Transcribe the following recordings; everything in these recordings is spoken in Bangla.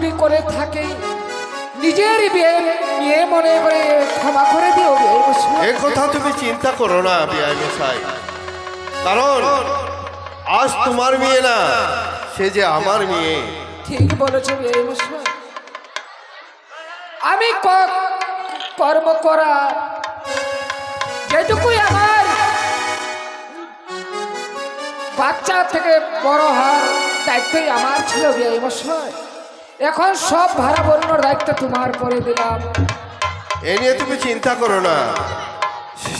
যদি করে থাকে নিজের বিয়ে মনে করে ক্ষমা করে দিও বিআই মশাই। এ কথা তুমি চিন্তা করো না বিআই মশাই, কারণ আজ তোমার মেয়ে না, সে যে আমার মেয়ে। ঠিক বলেছো বিআই মশাই। আমি কর্ম করা যেটুকুই আমার বাচ্চা থেকে বড় হওয়ার দায়িত্বই আমার ছিল বিআই মশাই। এখন সব ভাড়া বন্যর দায়িত্ব তোমার করে দিলাম। এ নিয়ে তুমি চিন্তা করো না,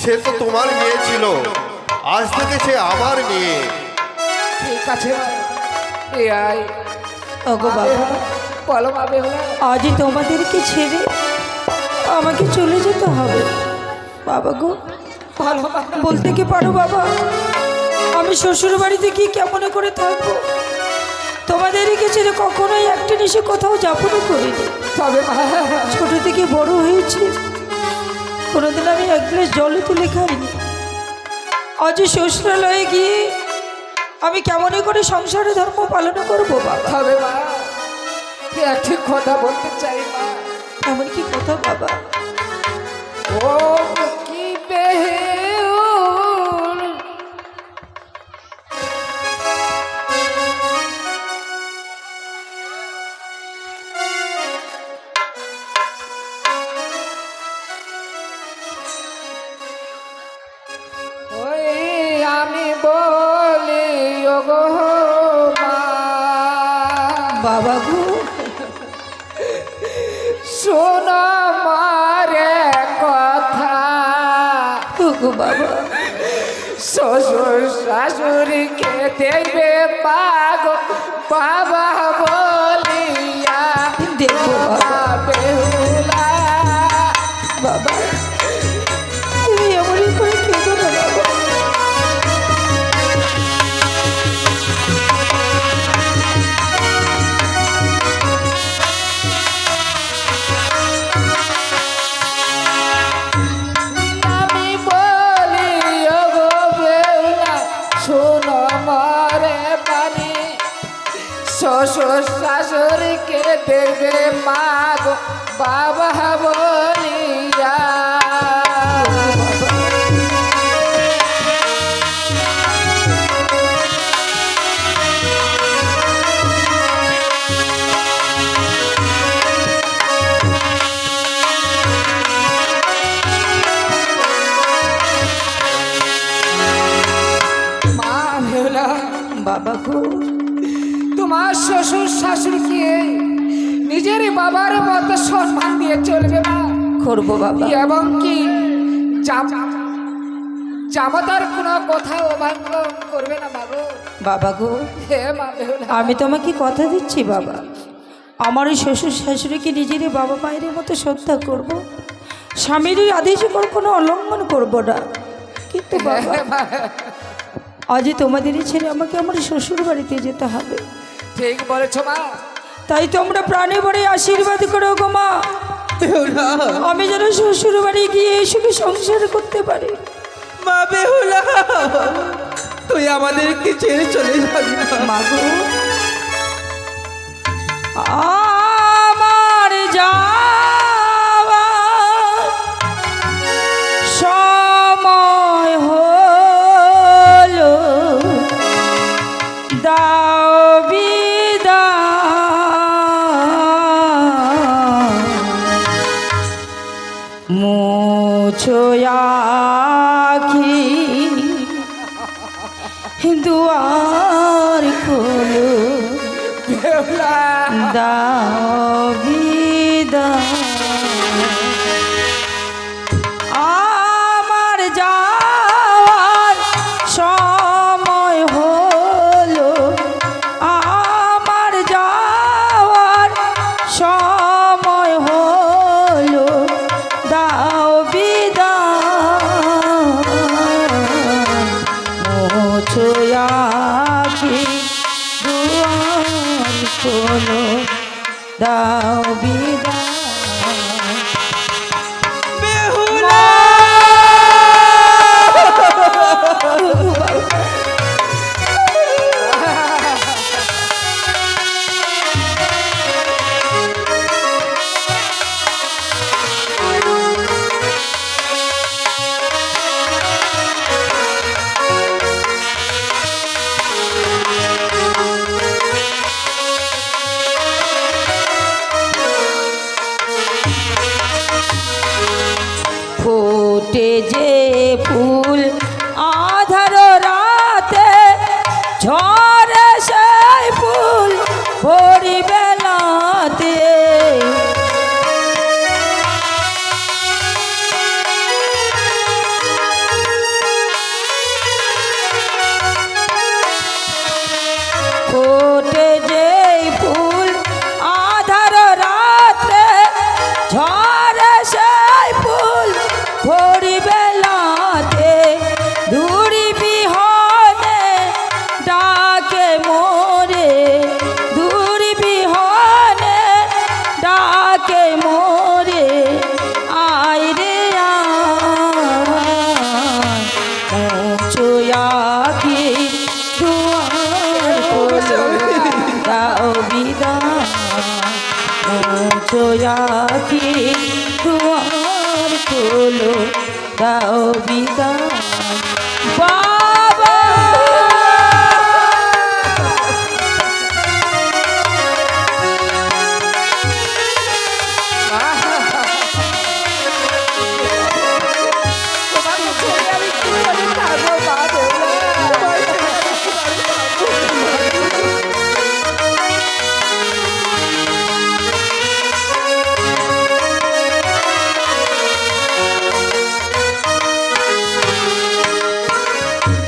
সে তো তোমার মেয়ে ছিল, আজ থেকে সে আমার মেয়ে। ঠিক আছে বিআই। ওগো বাবা, বলো মা বেহুলা। আজই তোমাদেরকে ছেড়ে আমাকে চলে যেতে হবে বাবা গো। ভালো বলতে কি পারো বাবা, আমি শ্বশুর বাড়িতে কি কেমন করে থাকবো? তোমাদেরকে ছেড়ে কখনোই একটা নিশে কোথাও যাপন করিনি। তবে মা, ছোট থেকে বড় হয়েছি, কোনোদিন আমি এক গ্লাস জল তুলে খাইনি। আজ শ্বশুরালয়ে গিয়ে আমি কেমন করে সংসারে ধর্ম পালন করবো বাবা? তবে মা একটি কথা বলতে চাই মা। এমন কি কথা বাবা? ও কি বেহুল, ওই আমি বলি ওগো মা, বাবা গো, শোনো মারে কথা। ওগো বাবা, শ্বশুর শাশুড়িকে দেবে পাগ বাবা বলিয়া দেখবো বাবা। বেহুলা। বাবা তুমি এমনই করে কেঁদো না বাবা। আমি বলি ওগো বেহুলা, শোনো মরে পানি, শ্বশুর শাশুড়িকে দেবে মাগ বাবা বলিয়া। মা বেহুলা, বাবা গো, তোমার শ্বশুর শাশুড়িকে নিজের বাবার মতো সম্মান দিয়ে চলবে মা। করবো বাবা। এবং কি জামাতার কোনো কথা অবাঞ্ছন করবে না বাবু। বাবা গো, হে মা বেহুলা, আমি তোমাকে কথা দিচ্ছি বাবা, আমার ওই শ্বশুর শাশুড়িকে নিজেরই বাবা মায়ের মতো শ্রদ্ধা করব, স্বামীর আদেশ কোনো অলঙ্ঘন করব না। কিন্তু বাবা আজ তোমাদেরই ছেড়ে আমাকে আমার শ্বশুর বাড়িতে যেতে হবে। ঠিক বলেছ মা। তাই তোমরা প্রাণে ভরে আশীর্বাদ করো গো মা, আমি যেন শ্বশুর বাড়ি গিয়ে সুখে সংসার করতে পারি। মা বেহুলা, তুই আমাদেরকে ছেড়ে চলে যাবি না মা গো, আমার যাওয়া সময় হলো, দাও বিদায়, মুছো আখি দুয়ার খোলো, বেহুলা, দাও বিদায়, আমার যাওয়ার সময় হলো, আমার যাওয়ার সময় হলো, দাও বিদায়, মুছো আখি দুয়ার খোলো, দাও বিদায়। বেহুলা, ফোটে যে ফুল আধার রাতে ঝরে সেই ফুল ভরি বেলাতে ফোটে যে ফুল আধার রাতে ঝরে সেই ফুল ভরি বেলাতে ধুরি বিহনে ডাকে মোরে ধুরি বিহনে ডাকে মোরে আয় রে চোয়াকি দাও বিদায় চোয়াকি দুয়ার খোলো দাও বিদায় বাবা তোমাকে ছেড়ে আমি কি করে থাকবো মা বেহুলা?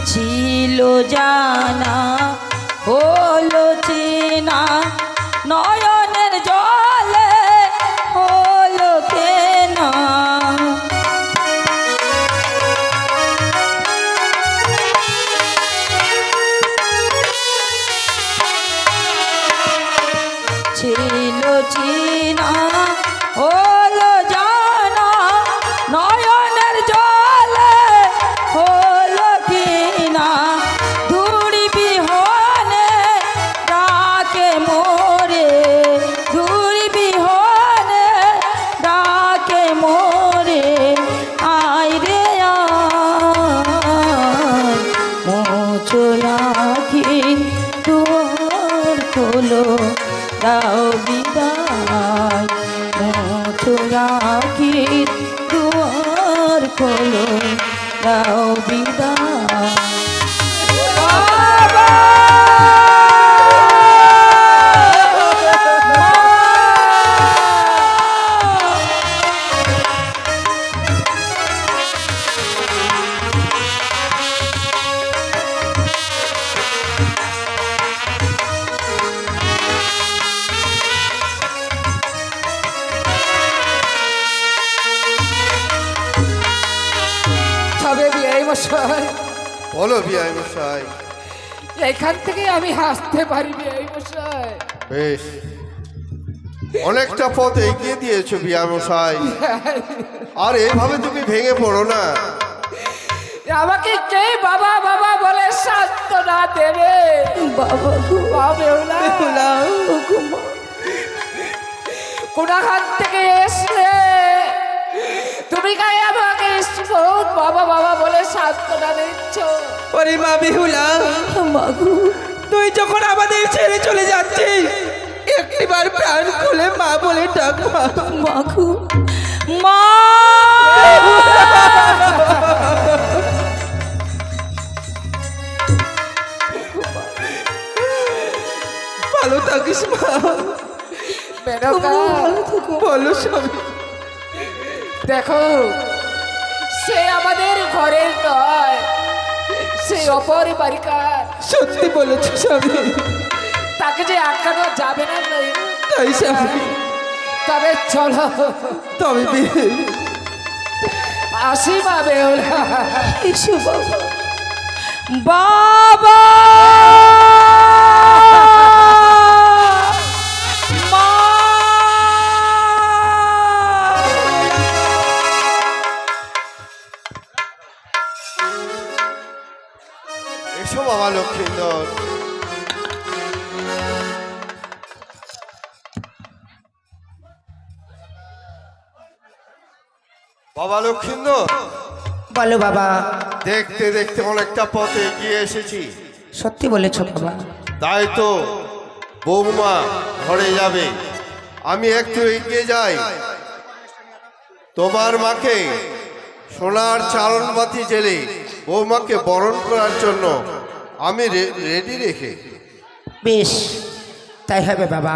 ছিল জানা হলো চেনা নয়নের জলে হলো কেনা ছিল চিনা হলো জানা নয়নের জলে হলো কিনা ধুড়ি বিহনে ডাকে মোরে ধুড়ি বিহনে ডাকে মোরে আয় রে মোচয়াকি দুয়ার খোলো দাও বিদায় মোচয়াকি দুয়ার খোলো দাও বিদায় বাবা তবে বিয়াই মশাই, বলো বিআই মশাই। এখান থেকে আমি হাসতে পারি বিয়াই মশাই। বেশ, অনেকটা পথ এগিয়ে দিয়েছো বিআই মশাই, আর এভাবে তুমি ভেঙে পড়ো না। আমাকে কে বাবা বাবা বলে সান্ত্বনা দেবে? বাবা গো মা বেহুলা, ও গো মা কোনাখান থেকে এসলে তুমি গায়ে আমাকে বহুত বাবা বাবা বলে সান্ত্বনা দিচ্ছ? ওরে মা বেহুলা, মাগু তুই যখন আমাদের ছেড়ে চলে যাচ্ছিস একটিবার প্রাণ খুলে মা বলে ডাক মা। মাগু মা ভালো থাকিস মা। মেনকা, বলো স্বামী। দেখো সে আমাদের ঘরের নয়, সে অপরিবারিকার। সত্যি বলেছ স্বামী, তাকে যে আটকানো যাবে না নই। তাই স্বামী। তবে চলো তবে আসি মা বেহুলা। এসো বাবা বাবা মা এসো বাবা লক্ষ্মীন্দর। বাবা লক্ষ্মীন্দর, বলো বাবা। দেখতে দেখতে অনেকটা পথে এগিয়ে এসেছি। সত্যি বলেছ বাবা। তাই তো বৌমা ঘরে যাবে, আমি একটু এগিয়ে যাই। তোমার মাকে সোনার চালনবাতি জেলে বৌমাকে বরণ করার জন্য আমি রেডি রেখে। বেশ, তাই হবে বাবা।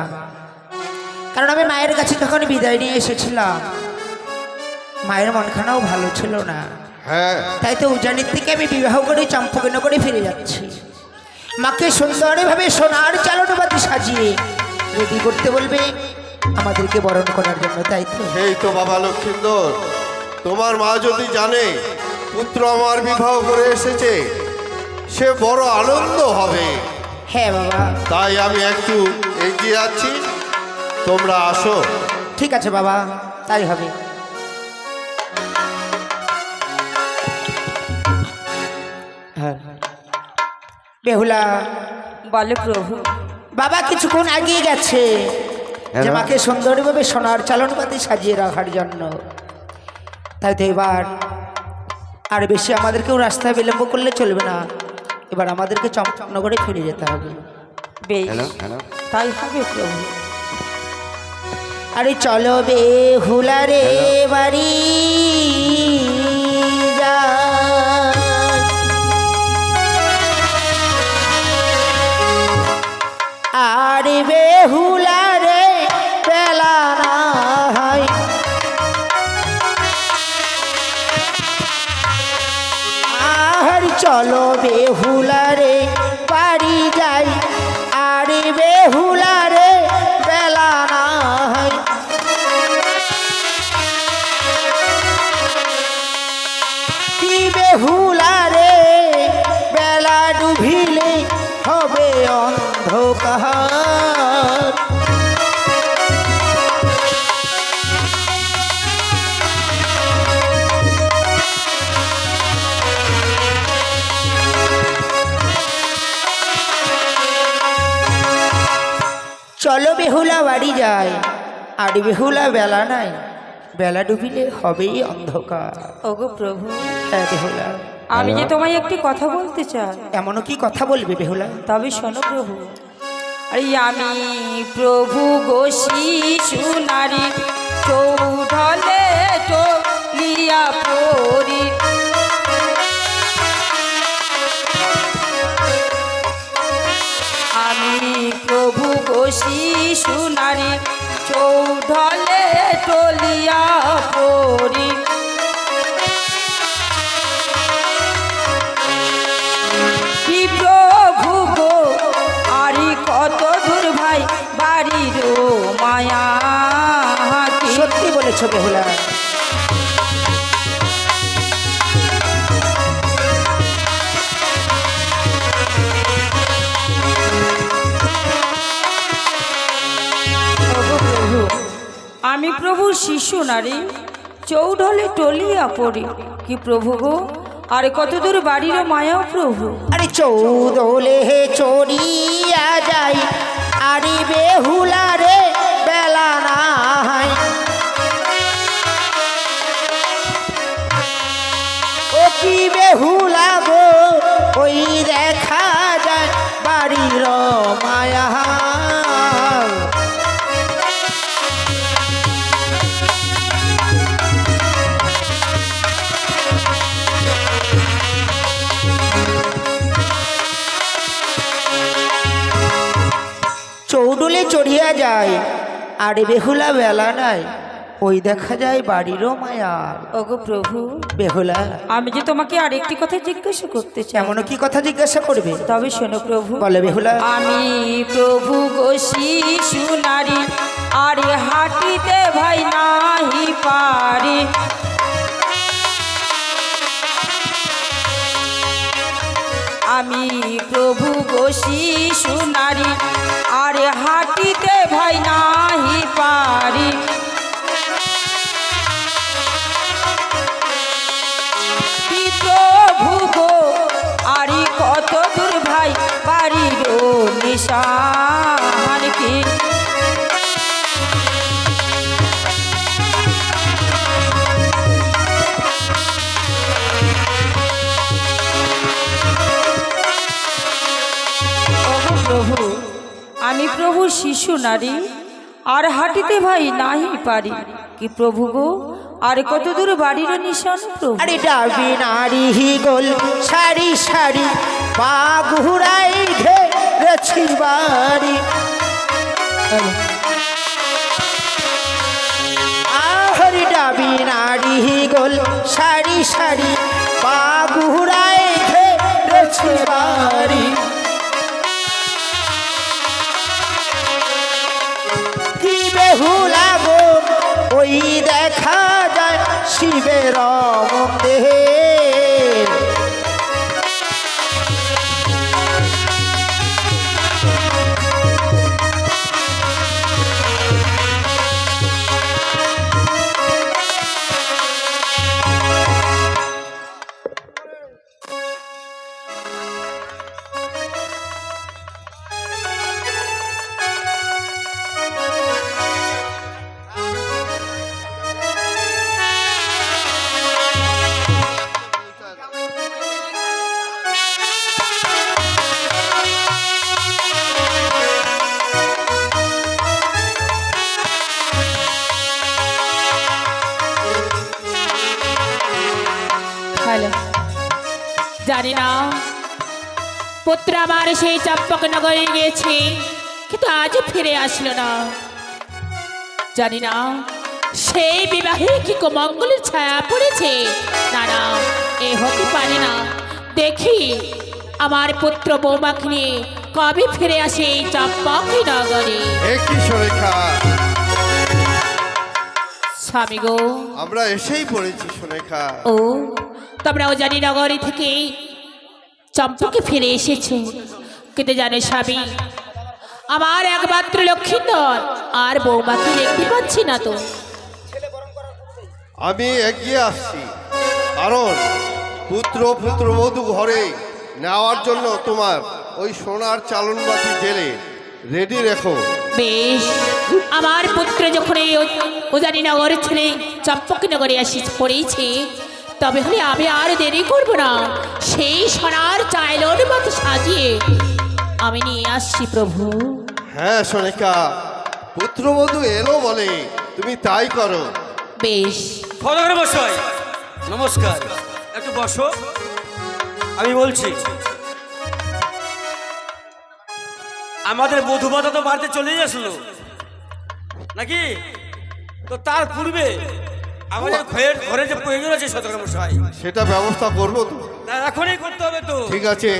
কারণ আমি মায়ের কাছে যখন বিদায় নিয়ে এসেছিলাম, মায়ের মনখানাও ভালো ছিল না। হ্যাঁ, তাই তো উজানির থেকে আমি বিবাহ করে চম্পকনগরে ফিরে যাচ্ছি। মাকে সুন্দরভাবে সোনার চালনবাতি সাজিয়ে রেডি করতে বলবে আমাদেরকে বরণ করার জন্য, তাই তো? সেই তো বাবা লক্ষ্মীন্দর, তোমার মা যদি জানে পুত্র আমার বিবাহ করে এসেছে, সে বড় আনন্দ হবে। হ্যাঁ বাবা। তাই আমি একটু এগিয়ে যাচ্ছি, তোমরা আসো। ঠিক আছে বাবা, তাই হবে। হ্যাঁ বেহুলা, বলে প্রভু। বাবা কিছুক্ষণ আগিয়ে গেছে যে মাকে সুন্দরভাবে সোনার চালনবাতি সাজিয়ে রাখার জন্য। তাই তো এবার আর বেশি আমাদেরকেও রাস্তায় বিলম্ব করলে চলবে না। এবার আমাদেরকে চম্পকনগরে ফিরে যেতে হবে। বেশ, তাই হবে প্রভু। আরে চলো বেহুলা রে বাড়ি যাই, আরে বেহুলা রে বেলা নাই, আর চলো বেহুলা রে বাড়ি যাই, আরে বেহুলা রে বেলা নাই। কি বেহুলা রে বেলা ডুবিলে হবে অন্ধকার, চলো বেহুলা বাড়ি যায়, আর বেহুলা বেলা নাই, বেলা ডুবিলে হবেই অন্ধকার। ওগো প্রভু, হ্যাঁ বেহুলা, আমি যে তোমায় একটি কথা বলতে চাই। এমনও কি কথা বলবে বেহুলা? তবে শোনো প্রভু। আরে আমি প্রভু গো শিশু নারী, চৌঢলে টলিয়া পরি, আমি প্রভু গো শিশু নারী, চৌঢলে টলিয়া পরি, কি প্রভু গো আরি কত দূর ভাই বাড়ির মায়া, কি সত্যি বলেছ বেহুলা। ওগো প্রভু, আমি প্রভু শিশু নারী, চৌঢলে টলিয়া পড়ি, কি প্রভু গো আর কত দূর বাড়ির মায়া প্রভু। আরে চৌদলে চড়িয়া যাই, আরে বেহুলা রে বেলা নাই, ও কি বেহুলা গো ওই দেখা যায় বাড়ির মায়া, চৌডুলে চড়িয়া যায়, আর বেহুলা বেলা নাই, ওই দেখা যায় বাড়িরও মায়া। ওগো প্রভু, বেহুলা, আমি যে তোমাকে আরেকটি কথা জিজ্ঞাসা করতে চাই। এমন কি কথা জিজ্ঞাসা করবে? তবে শোনো প্রভু। বলে বেহুলা। আমি প্রভু গো শিশু নারী, আরে হাঁটিতে ভাই নাহি পারি, আমি প্রভু গো শিশু নারী, আরে হাঁটিতে ভাই নাহি পারি, কি প্রভু গো আরি কত দূর ভাই বাড়ির নিশান, কি প্রভু, আমি প্রভু শিশু নারী, আর হাঁটিতে ভাই নাহি পারি, কি প্রভু গো আর কত দূর বাড়ির নিশান প্রভু? আরে ডাবি নারী গোল সারি সারি পা ঘুরাই ঘেরেছি বাড়ি। আহরি ডাবি নারী গোল সারি সারি পা ঘুরাই ঘেরেছি বাড়ি। কি বেহুলা গো ওই দেখা যায় শিবের মন্দির। হ্যালো, জানি না পুত্র আমার সেই চম্পক নগরে গিয়েছে, কিন্তু আজও ফিরে আসলো না। জানি না সেই বিবাহে কি কুমঙ্গলের ছায়া পড়েছে। না না, এ হতে পারে না। দেখি আমার পুত্র বৌমাকে নিয়ে কবে ফিরে আসে এই চম্পক নগরে। একই সুরেখা, স্বামী গো, আমরা এসেই পড়েছি সুরেখা। ও তোমরাও জানি নগরী থেকে চম্পকে ফিরে এসেছো, কিন্তু জানো স্বামী, আমার একমাত্র লক্ষ্মীধর আর বৌমাকে দেখতে পাচ্ছি না তো। আমি এগিয়ে আসছি, কারণ পুত্রবধূ ঘরে নেওয়ার জন্য তোমার ওই সোনার চালনবাতি জেলে রেডি রেখো। বেশ, আমার পুত্র যখন এই ওজানি নগর ছেড়ে চম্পক নগরে আসি পড়েছে, তবে হলে আমি আর দেরি করব না। সেই সোনার চাইলর মতো সাজিয়ে আমি নিয়ে আসছি প্রভু। হ্যাঁ সোনিকা, পুত্রবধূ এলো বলে তুমি তাই করো। বেশ, সদর মশাই নমস্কার, একটু বসো। আমি বলছি, আমাদের বধূবাধা তো বাড়িতে চলে আসলো নাকি? তো তার পূর্বে আমাদের ঘরে যে প্রয়োজন আছে সদর মশাই, সেটা ব্যবস্থা করবো তো। তা এখনই করতে হবে তো। ঠিক আছে,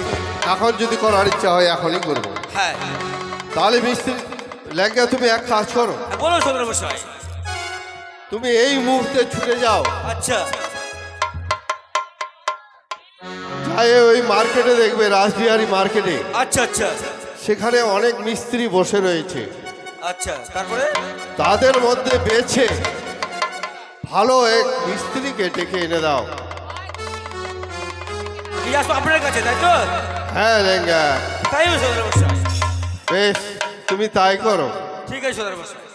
এখন যদি করার ইচ্ছা হয় এখনই করবো। হ্যাঁ, তাহলে মিস্ত্রি লেগে তুমি এক কাজ করো, বলো সদর মশাই। তুমি এই মুহূর্তে ছুটে যাও, আচ্ছা যাই ওই মার্কেটে দেখবে, রাসবিহারী মার্কেটে। আচ্ছা আচ্ছা সেখানে অনেক মিস্ত্রি বসে রয়েছে, আচ্ছা, তারপরে তাদের মধ্যে বেছে ভালো এক মিস্ত্রিকে ডেকে এনে দাও। কি আসবো আপনার কাছে, তাই তো? হ্যাঁ লেঙ্গা, তাই হবে সদর মশাই। বেশ, তুমি তাই করো। ঠিক আছে সদর মশাই।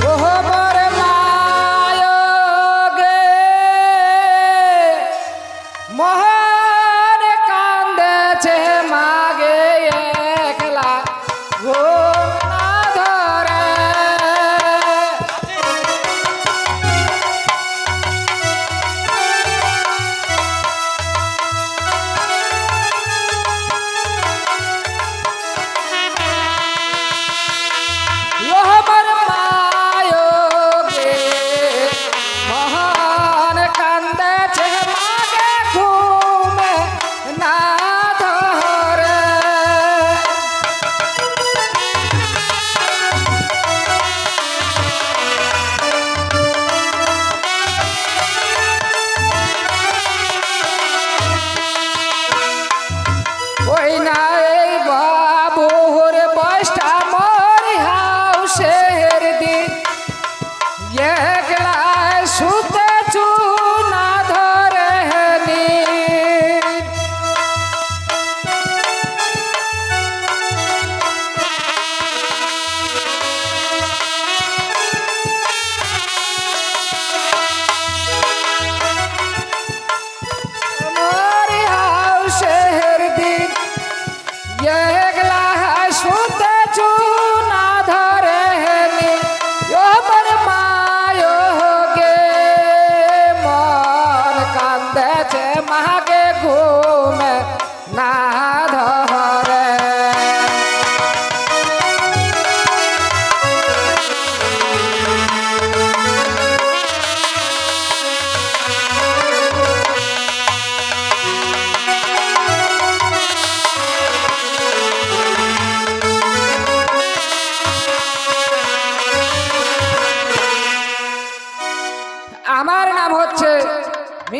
ওহো মোর মায়োগে মোহন কান্দেছে মাগে একলা ঘুম না ধরে। ওহো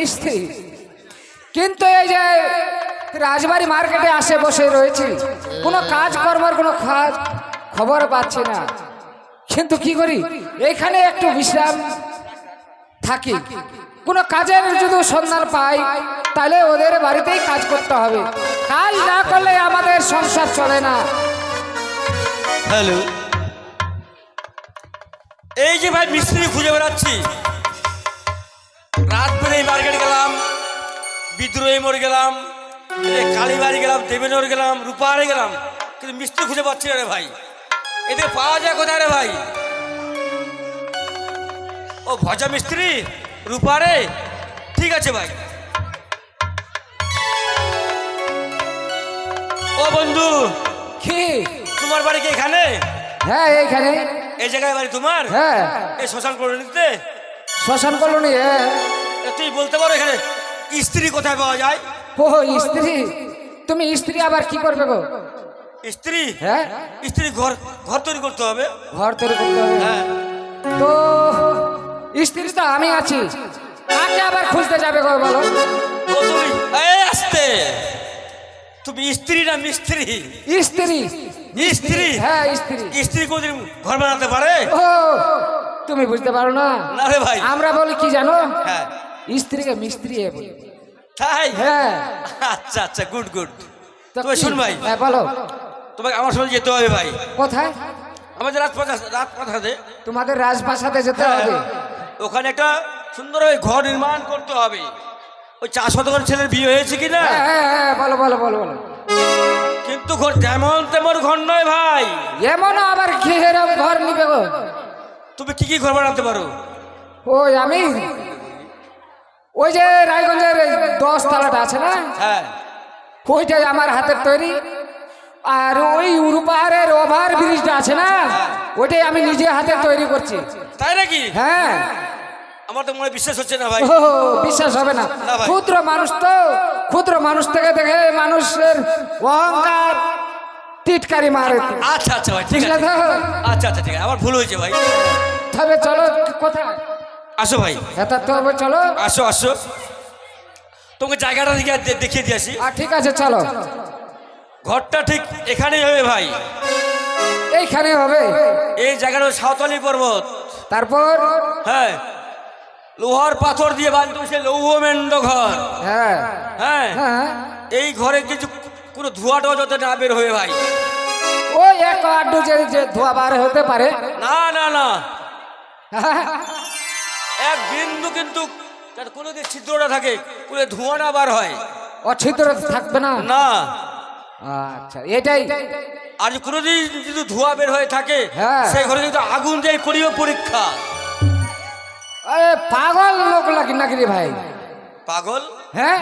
মিস্ত্রি, কিন্তু এই যে রাজবাড়ি মার্কেটে আসে বসে রয়েছি, কোনো কাজ করবার কোনো খবর পাচ্ছি না। কিন্তু কি করি, এইখানে একটু বিশ্রাম থাকি, কোনো কাজের যদি সন্ধান পাই তাহলে ওদের বাড়িতেই কাজ করতে হবে। কাজ না করলে আমাদের সংসার চলে না। হ্যালো, এই যে ভাই মিস্ত্রি খুঁজে বেড়াচ্ছি, রাত বেড়ে এই মার্কেট গেলাম, বিদ্রোহী মোড় গেলাম, কালীবাড়ি গেলাম, দেবেনর গেলাম, রূপারে গেলাম, কিন্তু মিস্ত্রি খুঁজে পাচ্ছি না রে ভাই। এদের পাওয়া যায় কোথায় রে ভাই? ও ভজা মিস্ত্রি রূপারে, ঠিক আছে ভাই। ও বন্ধু, কি? তোমার বাড়ি কি এখানে? হ্যাঁ এইখানে। এই জায়গায় বাড়ি তোমার? হ্যাঁ এই শ্মশান কলোনিতে। শ্মশান কলোনি। হ্যাঁ, তুই বলতে পারো এখানে স্ত্রী কোথায় পাওয়া যায়? ও স্ত্রী, তুমি স্ত্রী আবার কি করবে গো? স্ত্রী? হ্যাঁ, স্ত্রী ঘর ঘর তৈরি করতে হবে। ঘর তৈরি করতে হবে। হ্যাঁ, তো স্ত্রী তো আমি আছি, কাকে আবার খুঁজতে যাবে গো বলো? ও তুমি এই আসতে, তুমি স্ত্রী না মিস্ত্রি? স্ত্রী। স্ত্রী? হ্যাঁ স্ত্রী। স্ত্রী কোনদিন ঘর বানাতে পারে? ও তুমি বুঝতে পারো না? না রে ভাই। আমরা বলি কি জানো, হ্যাঁ, স্ত্রীকে মিস্ত্রি বলি। তাই? হ্যাঁ। আচ্ছা আচ্ছা, গুড গুড। তো তবে কি? শুন ভাই, হ্যাঁ বলো। তোমাকে আমার সঙ্গে যেতে হবে ভাই। কোথায়? আমাদের রাজপ্রাসাদে। তোমাদের রাজপ্রাসাদে যেতে হবে? ওখানে একটা সুন্দর ওই ঘর নির্মাণ করতে হবে। ওই 4 শতকের ছেলের বিয়ে হয়েছে কি না? হ্যাঁ হ্যাঁ হ্যাঁ, বলো বলো বলো বলো। কিন্তু ঘর যেমন তেমন ঘর নয় ভাই। এমন আবার ঘেরম ঘর নিবে গো? তুমি কি কি ঘর বানাতে পারো? ওই আমি ওই যে রায়গঞ্জের 10 তলাটা আছে না, হ্যাঁ, ওইটাই আমার হাতের তৈরি। আর ওই পাহাড়ের ওভার ব্রিজটা আছে না, ওইটাই আমি নিজে হাতে তৈরি করছি। তাই নাকি? হ্যাঁ। আমার তো মনে বিশ্বাস হচ্ছে না ভাই। ও বিশ্বাস হবে না, না ভাই। ক্ষুদ্র মানুষ তো, ক্ষুদ্র মানুষ থেকে দেখে মানুষের অহংকার টিটকারি মারে। আচ্ছা আচ্ছা ভাই, ঠিক বুঝলে আছে। তো? আচ্ছা আচ্ছা, ঠিক আছে, আমার ভুল হয়েছে ভাই। তবে চলো, কোথায়? আসো ভাই, এটা তো হবে, চলো। আসো আসো, তোমাকে জায়গাটা দেখিয়ে দিয়ে আসি। আর ঠিক আছে চলো। ঘরটা ঠিক এখানেই হবে ভাই। এইখানে হবে। এই জায়গাটা সাঁওতালি পর্বত। তারপর? হ্যাঁ, লোহার পাথর দিয়ে বাঁধতে সে লৌহমেন্দ ঘর। হ্যাঁ হ্যাঁ, হ্যাঁ। এই ঘরে কিছু কোনো ধোঁয়া টোয়া যাতে না বের হবে ভাই। ওই এক আড্ডু যে ধোয়া বার হতে পারে। না না না, এক বিন্দু কিন্তু কোনো যে ছিদ্রটা থাকে, কোনো ধোঁয়া না বার হয়। অছিদ্র থাকবে না? না। আচ্ছা এটাই। আর কোনোদিন যদি ধোঁয়া বের হয়ে থাকে, হ্যাঁ। সেই ঘরে কিন্তু আগুন দিয়ে করিও পরীক্ষা। আরে পাগল লোক লাগি নাকি রে ভাই? পাগল? হ্যাঁ,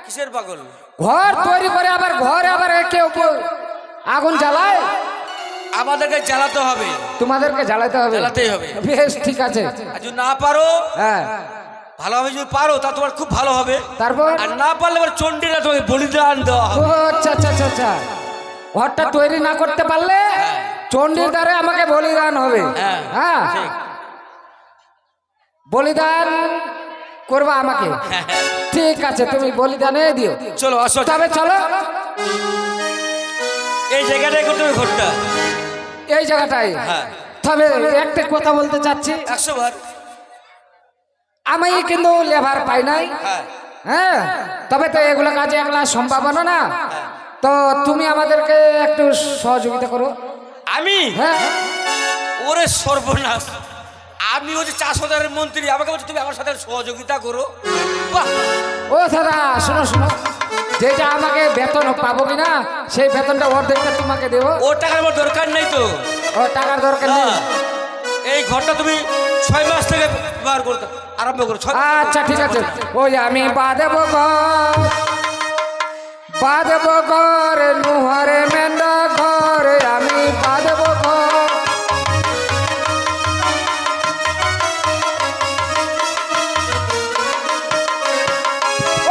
কিসের পাগল? ঘর তৈরি করে আবার ঘরে আবার কেউ আগুন জ্বালায়? আমাদেরকে জ্বালাতে হবে। তোমাদেরকে জ্বালাতে হবে? জ্বালাতেই হবে। বেশ ঠিক আছে। আর যদি না পারো, হ্যাঁ, ভালোভাবে যদি পারো তা তোমার খুব ভালো হবে। তারপর? আর না পারলে আবার চণ্ডীরা তোমাকে বলিদান দেওয়া ও হবে। আচ্ছা আচ্ছা আচ্ছা আচ্ছা, ঘরটা তৈরি না করতে পারলে চণ্ডীর দ্বারে আমাকে বলিদান হবে। হ্যাঁ, হ্যাঁ, ঠিক। বলিদান করবা আমাকে? হ্যাঁ, হ্যাঁ। ঠিক আছে, তুমি বলিদানে দিও। চলো আসো, তবে চলো। এই জায়গাটাই করতে হবে ঘরটা। এই জায়গাটাই? হ্যাঁ। তবে একটা কথা বলতে চাচ্ছি, 100 বার। আমি কিন্তু লেবার পাই নাই। হ্যাঁ, হ্যাঁ, তবে তো এগুলো কাজে একলা সম্ভাবনা না। তো তুমি আমাদেরকে একটু সহযোগিতা করো। আমি? হ্যাঁ। ওরে সর্বনাশ, আমি হচ্ছে 4,000 মন্ত্রী, আমাকে বলছো তুমি আমার সাথে সহযোগিতা করো? বাহ! ও দাদা শোনো শোনো, যেটা আমাকে বেতন পাবো কিনা সেই বেতনটা অর্ধেকটা তোমাকে দেবো। ওর টাকার আমার দরকার নেই তো। ও টাকার দরকার না, নেই? এই ঘরটা তুমি 6 মাস থেকে ব্যবহার করতে আরম্ভ করো। 6 মাস। আচ্ছা ঠিক আছে, ওই আমি বাঁধব ঘর নুহরে মেন্ডা ঘরে, আমি বাঁধব ঘর।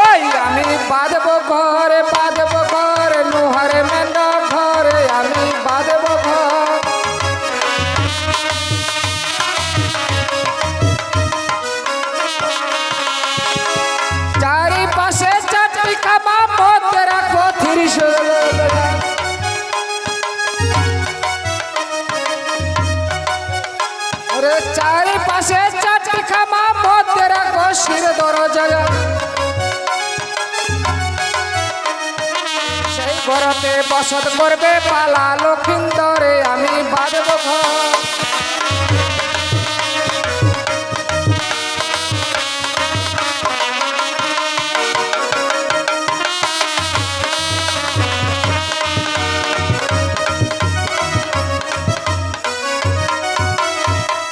ওই আমি বাঁধব ঘর নুহরে মেন্ডা ঘরে, আমি বাঁধব ঘর। ওরে চারিপাশে চারটি খামা মধ্যে রাখো শির দরজা সেই ঘরতে বসত করবে পালা লক্ষিন্দরে আমি বাঁধব ঘর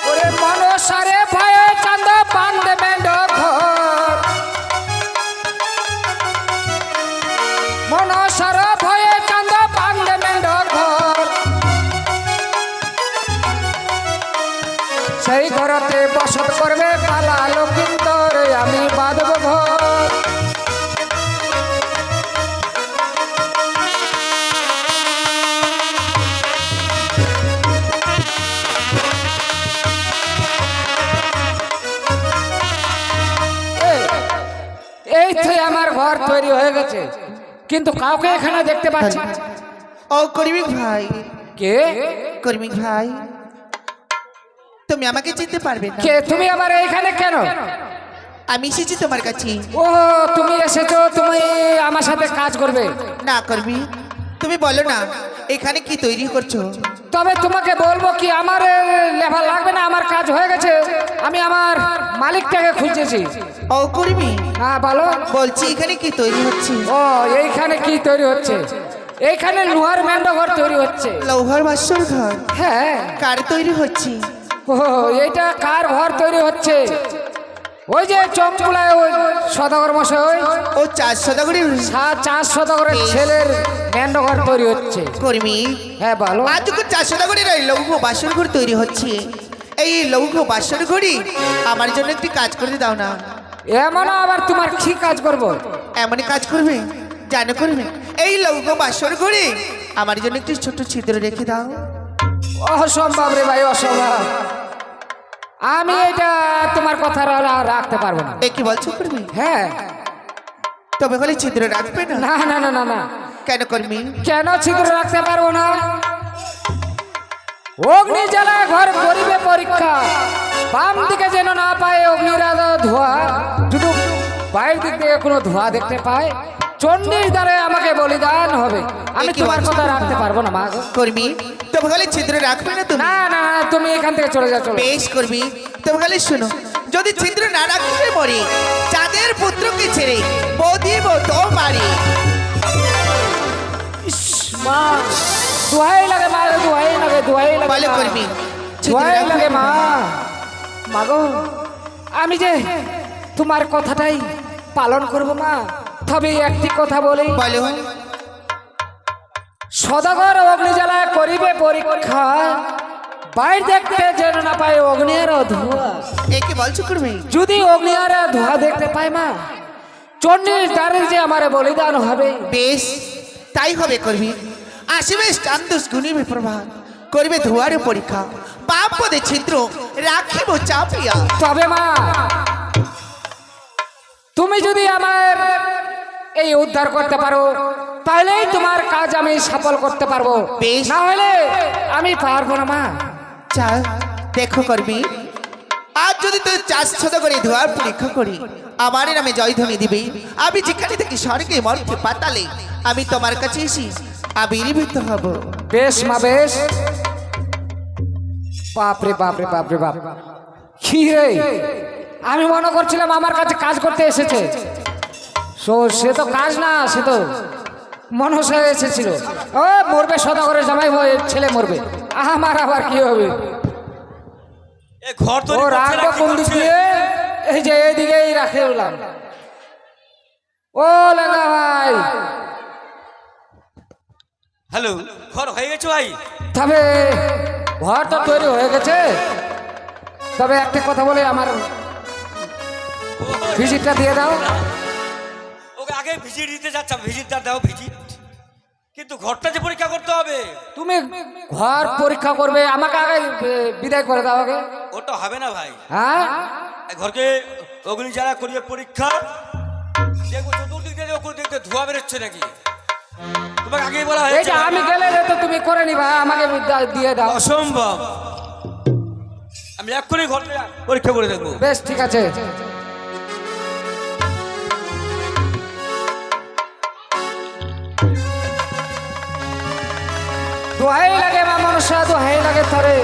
ওরে মনসারে ভয়ে চাঁদ বাঁধবে মেন্ড ঘর মনসার ভয়ে চাঁদ বাঁধবে মেন্ড ঘর সেই ঘরতে বসত করবে পালা লক্ষিন্দরে আমি বাঁধব ঘর এই তো আমার ঘর তৈরি হয়ে গেছে কিন্তু কাউকে এখানে দেখতে পাচ্ছি না। ও কর্মিক ভাই, কে কর্মিক ভাই, তুমি আমাকে চিনতে পারবে না। কে তুমি আবার এইখানে কেন? আমি এসেছি তোমার কাছে। ও তুমি এসেছো, তুমি আমার সাথে কাজ করবে? না কর্মী, তুমি বলো না এখানে কি তৈরি করছো? তবে তোমাকে বলবো কি আমার লেভেল লাগবে না, আমার কাজ হয়ে গেছে, আমি আমার মালিকটাকে খুঁজেছি। ও কর্মী, হ্যাঁ বলো। বলছি এখানে কি তৈরি হচ্ছে? ও এইখানে কি তৈরি হচ্ছে? এইখানে লোহার মেন্ড ঘর তৈরি হচ্ছে। লৌহার বাসর ঘর? হ্যাঁ। কার তৈরি হচ্ছে? ও এইটা কার ঘর তৈরি হচ্ছে? ওই যে চমকুলায় ওই সদাগর মশাই, ও 4 শতকের 4 শতকের ছেলের মেন্ড ঘর তৈরি হচ্ছে। কর্মী, হ্যাঁ বলো। আজ যখন 4 শতকের এই লৌহ বাসর ঘর তৈরি হচ্ছে, এই লৌহ বাসর ঘরই আমার জন্য একটি কাজ করে দাও না। এমন আবার তোমার কি কাজ করব? এমনই কাজ করবে জানো করবে, এই লৌহ বাসর ঘরে আমার জন্য একটি ছোট ছিদ্র রেখে দাও। অসম্ভব রে ভাই, অসম্ভব। আমি এটা তোমার কথা রাখতে পারবো না। এ কি বলছো কর্মী? হ্যাঁ। তবে হলে ছিদ্র রাখবে না? না না না না না। কেন কর্মী? কেন ছিদ্র রাখতে পারবো না? অগ্নি জ্বালায় ঘর করিবে পরীক্ষা, বাম দিকে যেন না পায় অগ্নির আলো ধোঁয়া, দুটো বাইরের দিক থেকে কোনো ধোঁয়া দেখতে পায়, চণ্ডীর দ্বারে আমাকে বলিদান হবে। আমি তোমার কথা রাখতে পারবো না মা গো। কর্মী, তবে হলে ছিদ্র রাখবে না তুমি? না না না, তুমি এখান থেকে চলে যাও, চলো। বেশ কর্মী, তবে হলে শোনো, যদি ছিদ্র না রাখতে মরে চাঁদের পুত্রকে ছেড়ে বদিব তোমারে। মা দোহাই লাগে মা, দোহাই লাগে, দোহাই লাগে বলে মা। কর্মী, ছিদ্র দোহাই রাখবে লাগে না? মা। মাগো আমি যে তোমার কথাটাই পালন করব মা, তবে একটি কথা বলি। বলো। সদাগর অগ্নি জ্বালায় করিবে পরীক্ষা, বাইর দেখতে যেন না পায় অগ্নির ধোঁয়া। এ কি বলছো কর্মী? যদি অগ্নির ধোঁয়া দেখতে পায় মা, চণ্ডীর দ্বারে যে আমার বলিদান হবে। বেশ তাই হবে কর্মী। আসিবে চান্দুস গুণিবে প্রভা, করিবে ধোয়ার পরীক্ষা, পাপ পদে ছিদ্র রাখিব চাপিয়া। তবে মা তুমি যদি আমার এই উদ্ধার করতে পারো, তাহলেই তোমার কাজ আমি সফল করতে পারবো, বেশ। না হলে আমি পারবো না মা। চা দেখো কর্মী, আজ যদি তুই 4 শতকের ধোয়ার পরীক্ষা করি, আমার নামে জয়ধ্বনি দিবি। আমি যেখানে থেকে স্বর্গে মর্তে পাতালে আমি তোমার কাছে এসি আবির্ভূত হব। বেশ মা বেশ। বাপরে বাপরে বাপরে বাপ, কি রে, আমি মনে করছিলাম আমার কাছে কাজ করতে এসেছে। সে তো কাজ না, সে তো মনসা এসেছিল। ও মরবে, সদাগরের জামাই ছেলে মরবে, আমার আবার কি হবে? এ ঘর ও তৈরি করছে রাখবো না, কি কোন দিক করছে? দিয়ে? এই যে এইদিকেই রাখে উঠলাম। ও লেঙ্গা ভাই, হ্যালো, ঘর হয়ে গেছে ভাই? তবে ঘর তো তৈরি হয়ে গেছে, তবে একটা কথা বলে আমার ভিজিটটা দিয়ে দাও। ওকে আগে ভিজিট দিতে যাচ্ছ, ভিজিটটা দাও ভিজিট, কিন্তু ঘরটা যে পরীক্ষা করতে হবে। তুমি ঘর পরীক্ষা করবে, আমাকে আগে বিদায় করে দাও আগে। ওটা হবে না ভাই। হ্যাঁ এই ঘরকে অগ্নি জ্বালা করিয়ে পরীক্ষা দেখো, চতুর্দিক দিয়ে ওপর দিক দিয়ে ধোঁয়া বেরোচ্ছে নাকি, তোমাকে আগেই বলা হয়েছে। এইটা আমি গেলে তো তুমি করে নিবা, আমাকে দিয়ে দাও। অসম্ভব, আমি এক্ষুনি ঘরে পরীক্ষা করে দেখবো। বেশ ঠিক আছে। দোহাই লাগে মা মনসা, দোহাই লাগে থরে,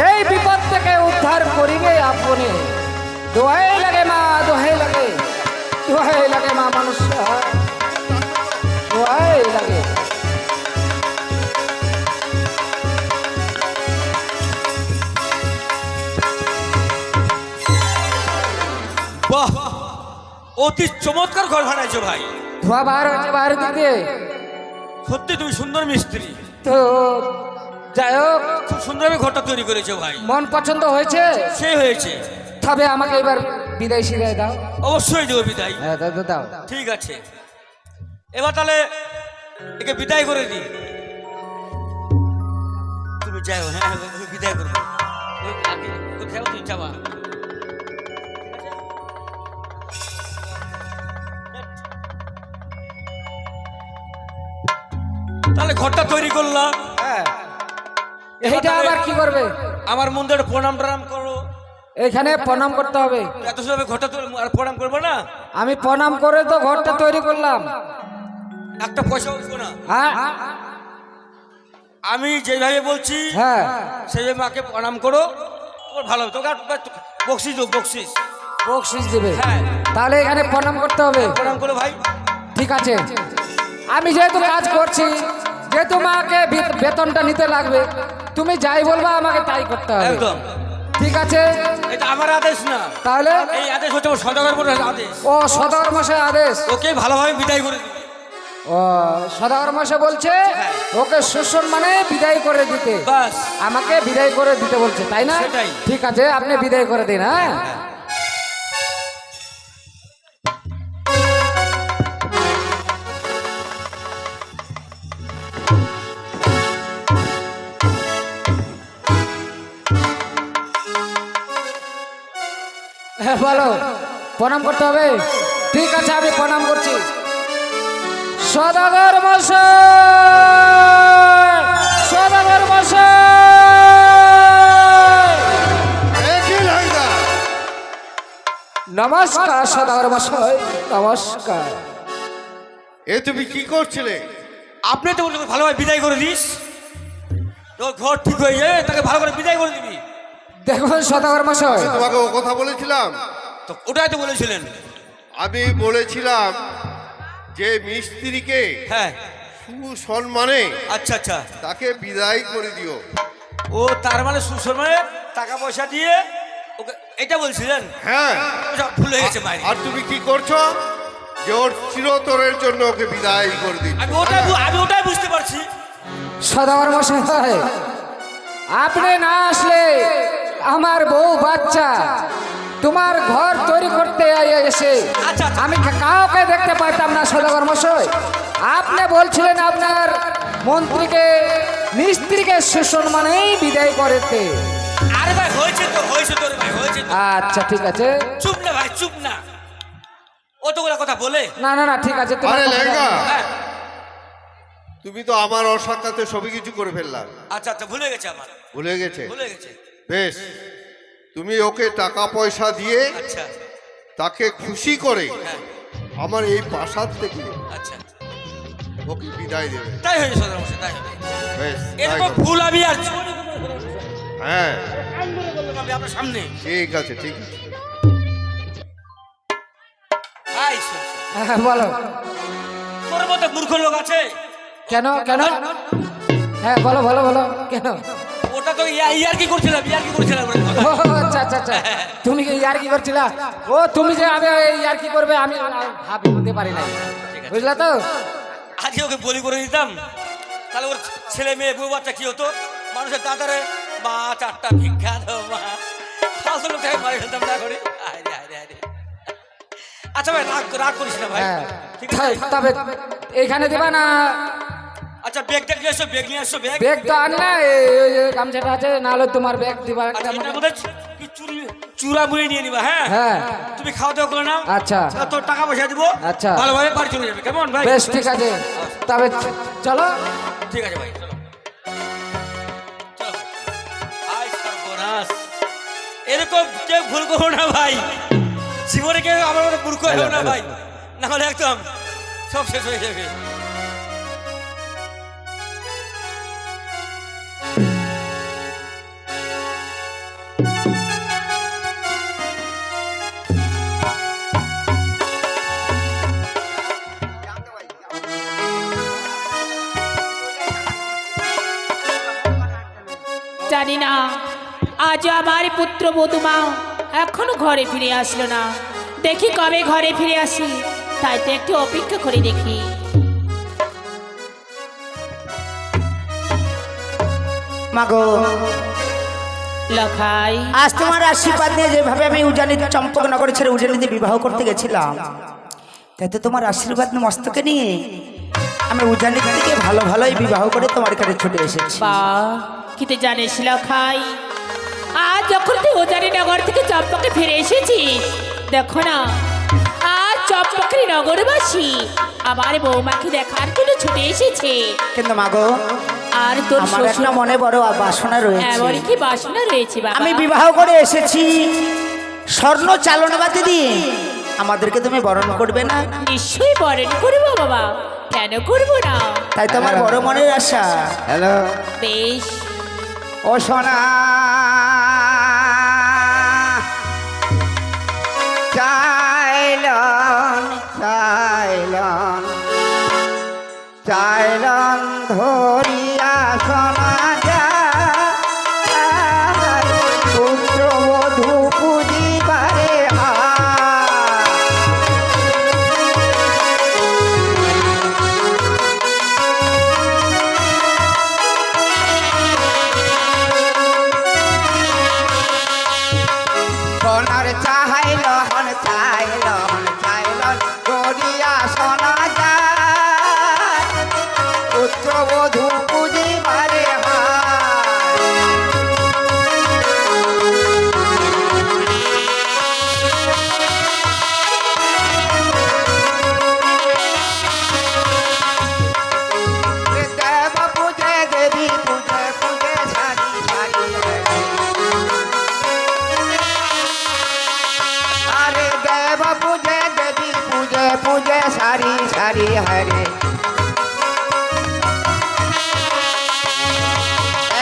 এই বিপদ থেকে উদ্ধার করিবে আপনি। দোহাই লাগে মা, দোহাই লাগে, দোহাই লাগে মা মনসা, দোহাই লাগে। বাহ, অতি চমৎকার ঘর বানাইছো ভাই। ধোয়া বার হয়েছে বাইরের দিক দিয়ে। সত্যি তুমি সুন্দর মিস্ত্রি, তো যাই হোক, খুব সুন্দরভাবে ঘরটা তৈরি করেছো ভাই। মন পছন্দ হয়েছে, সে হয়েছে। তবে আমাকে এবার বিদায় শিখাই দাও। অবশ্যই দেবো বিদায়। হ্যাঁ দাও দাও, দাও। ঠিক আছে, এবার তাহলে একে বিদায় করে দিই। তুমি যাও, হ্যাঁ ওকে বিদায় করবো। ওই আগে ওকে যাও, তুই যাবা। তাহলে ঘরটা তৈরি করলাম। হ্যাঁ, এইটা আবার কি করবে? আমার মন্দিরে প্রণাম টনাম করো। এখানে প্রণাম করতে হবে। এত সময় ঘরটা আর প্রণাম করবো না? আমি প্রণাম করে তো ঘরটা তৈরি করলাম। একটা পয়সা উঠবো না। হ্যাঁ আমি যেভাবে বলছি হ্যাঁ, সেইভাবে মাকে প্রণাম করো, তোমার ভালো হবে। তোকে বকশিস দেবো, বকশিস। বকশিস দেবে? হ্যাঁ। তাহলে এখানে প্রণাম করতে হবে। প্রণাম করো ভাই। ঠিক আছে, আমি যেহেতু কাজ করছি, যেহেতু মাকে বেতনটা নিতে লাগবে, তুমি যাই বলবা আমাকে তাই করতে হবে। একদম ঠিক আছে, এটা আমার আদেশ না, তাহলে এই আদেশ হচ্ছে আমার সদাগর মশাইয়ের আদেশ। ও সদাগর মশাই আদেশ। ওকে ভালোভাবে বিদায় করে দিবি। ও সদাগর মশাই বলছে ওকে সুসম্মানে বিদায় করে দিতে, বাস। আমাকে বিদায় করে দিতে বলছে, তাই না? সেটাই। ঠিক আছে, আপনি বিদায় করে দিন। হ্যাঁ হ্যাঁ, বলো প্রণাম করতে হবে। ঠিক আছে, আমি প্রণাম করছি। সদাগর মশাই, সদাগর মশাই, একই লাইদা। নমস্কার সদাগর মশাই, নমস্কার। এ তুমি কি করছিলে? আপনি তো বলছো ভালোভাবে বিদায় করে দিস, তোর ঘর ঠিক হয়ে যায়, তাকে ভালো করে বিদায় করে দিবি। দেখুন সদাগর মশাই, আমি তোমাকে ও কথা বলেছিলাম? তো ওটাই তো বলেছিলেন। আমি বলেছিলাম যে মিস্ত্রিকে হ্যাঁ, সুসম্মানে আচ্ছা আচ্ছা। তাকে বিদায় করে দিও। ও তার মানে সুসময়ে টাকা পয়সা দিয়ে ওকে, এটা বলছিলেন? হ্যাঁ, ওটা ভুল হয়ে গেছে মায়ের। আর তুমি কি করছো যে ওর চিরতরের জন্য ওকে বিদায় করে দিন? আমি ওটাই বুঝতে পারছি। সদাগর মশাই, আপনি না আসলে আমার বউ বাচ্চা তোমার ঘর তৈরি করতে এসে আচ্ছা, আচ্ছা। আমি কাউকে দেখতে পাইতাম না। সদাগর মশাই, আপনি বলছিলেন আপনার মন্ত্রীকে মিস্ত্রিকে সুসম্মানেই বিদায় করতে। আরে ভাই হয়েছে তো, হয়েছে তোর ভাই, হয়েছে তো। আচ্ছা ঠিক আছে, চুপ না ভাই, চুপ না। অতগুলা কথা বলে না না না ঠিক আছে। তোমার আরে কথা- লেঙ্গা, হ্যাঁ। তুমি তো আমার অসাক্ষাতে সবই কিছু করে ফেললাম। আচ্ছা আচ্ছা, ভুলে গেছে আমার, ভুলে গেছে? ভুলে গেছে। বেশ, তুমি ওকে টাকা পয়সা দিয়ে আচ্ছা তাকে খুশি করে হ্যাঁ, আমার এই প্রাসাদ থেকে আচ্ছা ওকে বিদায় দেবে। তাই হয়েছে সদর মশাই, তাই হবে। বেশ, তাই এরকম করো। ভুল আমি আর হ্যাঁ আমি আপনার সামনে। ঠিক আছে, ঠিক আছে। ভাই শোন, হ্যাঁ বলো। তোর মতো মূর্খ লোক আছে? কেন কেন? হ্যাঁ বলো বলো বলো, কেন? ওটা তো ইয়ার কি করছিলাম, ইয়ার কি করছিলাম ওটা কথা। ও আচ্ছা আচ্ছা আচ্ছা, তুমি কি ইয়ার কি করছিলা? ও তুমি যে আমি ইয়ার কি করবে আমি ভাবতে পারি না, বুঝলা তো? আজকে ওকে বলি করে দিতাম, তাহলে ওর ছেলে মেয়ে বউ বাচ্চা কি হতো? মানুষের দাদারে মা চারটা ভিক্ষা দাও মা, ফালতু লোকটাকে মারি ফেলতাম না করে। আরে আরে আরে, আচ্ছা ভাই রাগ রাগ করিস না ভাই, হ্যাঁ ঠিক আছে? তবে এইখানে দিবা না? আচ্ছা ব্যাগ নিয়ে এসো, ব্যাগ নিয়ে এসো, ব্যাগ। ব্যাগ তো আন না, এই গামছাটা আছে, না হলে তোমার ব্যাগ দিবা একটা আচ্ছা, এটার আমাকে। মধ্যে কি চূড়া মুড়ি নিয়ে নিবা। হ্যাঁ হ্যাঁ তুমি খাওয়া দাওয়া করে নাও। আচ্ছা তা তোর টাকা পয়সা দিব, আচ্ছা। ভালোভাবে বাড়ি চলে যাবে, কেমন ভাই? বেশ ঠিক আছে, তবে চলো। ঠিক আছে ভাই, চলো চলো ভাই। আয় সর্বনাশ, এরকম কেউ ভুল করো না ভাই, জীবনে কেউ আমার মতো মূর্খ হলো না ভাই, না হলে একদম সব শেষ হয়ে যাবে। জানি না আজ আমার পুত্র বধূমা এখনো ঘরে ফিরে আসলো না। দেখি কবে ঘরে ফিরে আসি, তাই তো একটু অপেক্ষা করে দেখি। মাগো, লখাই, আজ তোমার আশীর্বাদ নিয়ে যেভাবে আমি উজানি চম্পকনগর ছেড়ে উজানিতে বিবাহ করতে গেছিলাম, তাই তো তোমার আশীর্বাদ মস্তকে নিয়ে আমি উজানি থেকে ভালো ভালোই বিবাহ করে তোমার কাছে ছুটে এসেছি। বা কিন্তু জানিস লখাই, আজ যখন তুই ওজানি নগর থেকে চম্পকে ফিরে এসেছিস, দেখো না আজ চম্পকের নগরবাসী আমার বৌমাকে দেখার জন্য ছুটে এসেছে। কিন্তু মাগো, আর তোর আমার একটা শ্বশুর মনে বড় বাসনা রয়েছে। এমন কি বাসনা রয়েছে বাবা? আমি বিবাহ করে এসেছি স্বর্ণ চালনবাতি দিয়ে, আমাদেরকে তুমি বরণ করবে না? নিশ্চয়ই বরণ করবো বাবা, কেন করবো না? তাই তো আমার বড় মনের আশা। হ্যালো, বেশ, ও সোনা চাইলন চাইলন চাইলন ধরিয়া সোনা যায় পুত্র বধূ পুজিবারে সোনার চাইলন চাইলন চাইলন ধরিয়া সোনা যায় পুত্র বধূ পুজিবারে দেব পূজে দেবী পূজে পূজে সারি সারি আরে দেব পূজে দেবী পূজে পূজে সারি সারি হরে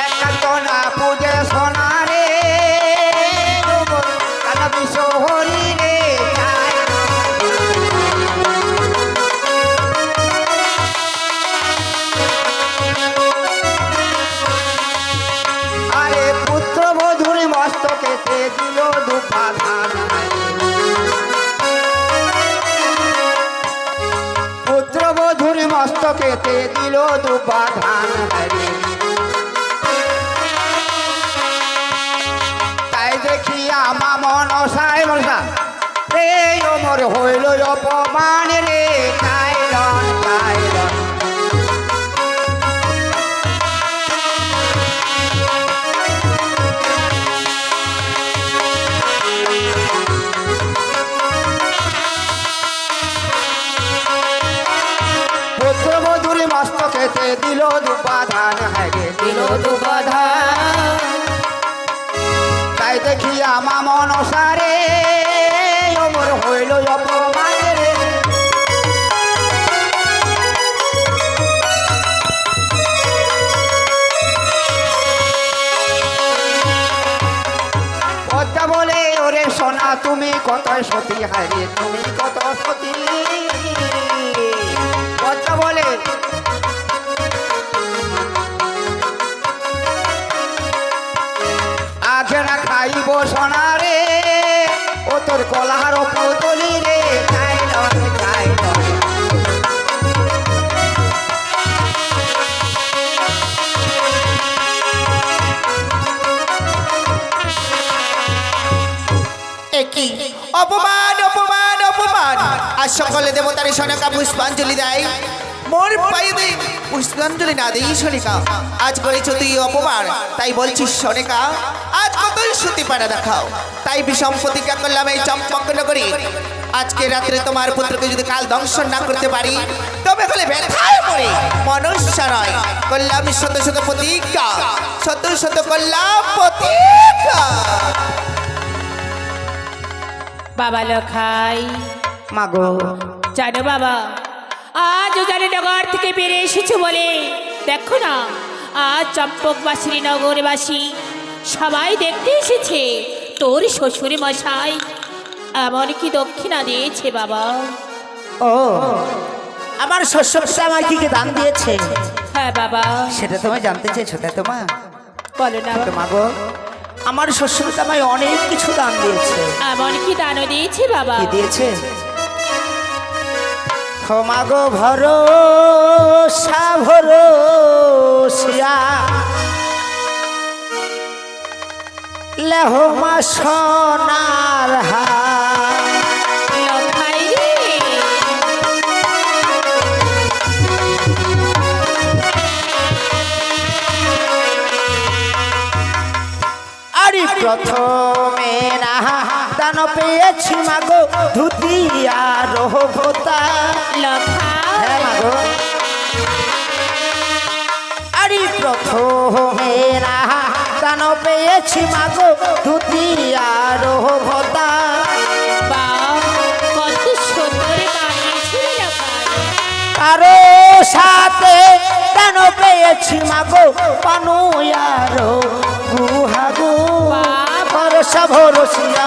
একতনা পূজে সোনারে কানবি সোহরি রে আরে পুত্র বধূর মস্তকেতে দিল দুপা ধান পুত্র বধূর মস্তকেতে দিল দুপা ধান হরে তাই দেখিয়া মামন সাই মনসা রে ওমর হইল অপমান রে চাইলন চাইলন পুত্র বধূর মস্তকেতে দিল দুপাধান হরে দিল দুপাধান তাই দেখিয়া মামন সারে ওমর হইল অপমান রে পদ্মা বলে ওরে সোনা তুমি কত সতী হারে তুমি কত সতী পদ্মা বলে আগে না খাইব সোনা রে ও তোর কলার পুতলি রে চাইলন চাইলন একই অপমান অপমান অপমান। আজ সকলে দেবতারে সনকা পুষ্পাঞ্জলি দেয়, মোর পায়ে দে পুষ্পাঞ্জলি না দেই সনিকা। আজ করেছ তুই অপমান, তাই বলছিস সনিকা আজ কতই সতী পাড়া দেখাও। তাই বিষম প্রতিজ্ঞা করলাম এই চম্পকনগরে আজকে রাত্রে তোমার পুত্রকে যদি কাল দংশন না করতে পারি তবে হলে ব্যথায় পড়ে মনুষ্য নয়। করলাম শত শত প্রতিজ্ঞা, শত শত করলাম প্রতিজ্ঞা। বাবা লখাই মাগো জানো বাবা, আজ জানি নগর থেকে বেরিয়ে এসেছে বলে দেখো না, আজ চম্পকবাসী নগরবাসী সবাই দেখতে এসেছে তোর শ্বশুর মশাই এমনকি দক্ষিণা দিয়েছে বাবা। ও আমার শ্বশুর আমায় কি কি দান দিয়েছে হ্যাঁ বাবা, সেটা তোমায় জানতে চেয়েছো তাই তো মা? বলো না তো মাগো আমার শ্বশুর আমায় অনেক কিছু দান দিয়েছে। এমনকি দানও দিয়েছে বাবা। কি দিয়েছে? মাগো ভরসা ভরসিয়া লেহ মা সোনার হার। লখাই রে, আরে প্রথমে না দান পেয়েছি মাগো ধুতি আর ভোতা। লখাই হ্যাঁ মাগো, আরে প্রথমে না দান পেয়েছি মাগো ধুতি আর ভোতা। বা কত সুন্দর বানিয়েছে লখাই। আরো সাথে দান পেয়েছি মাগো পানু আর গুহাগো ভরসা ভরসিয়া।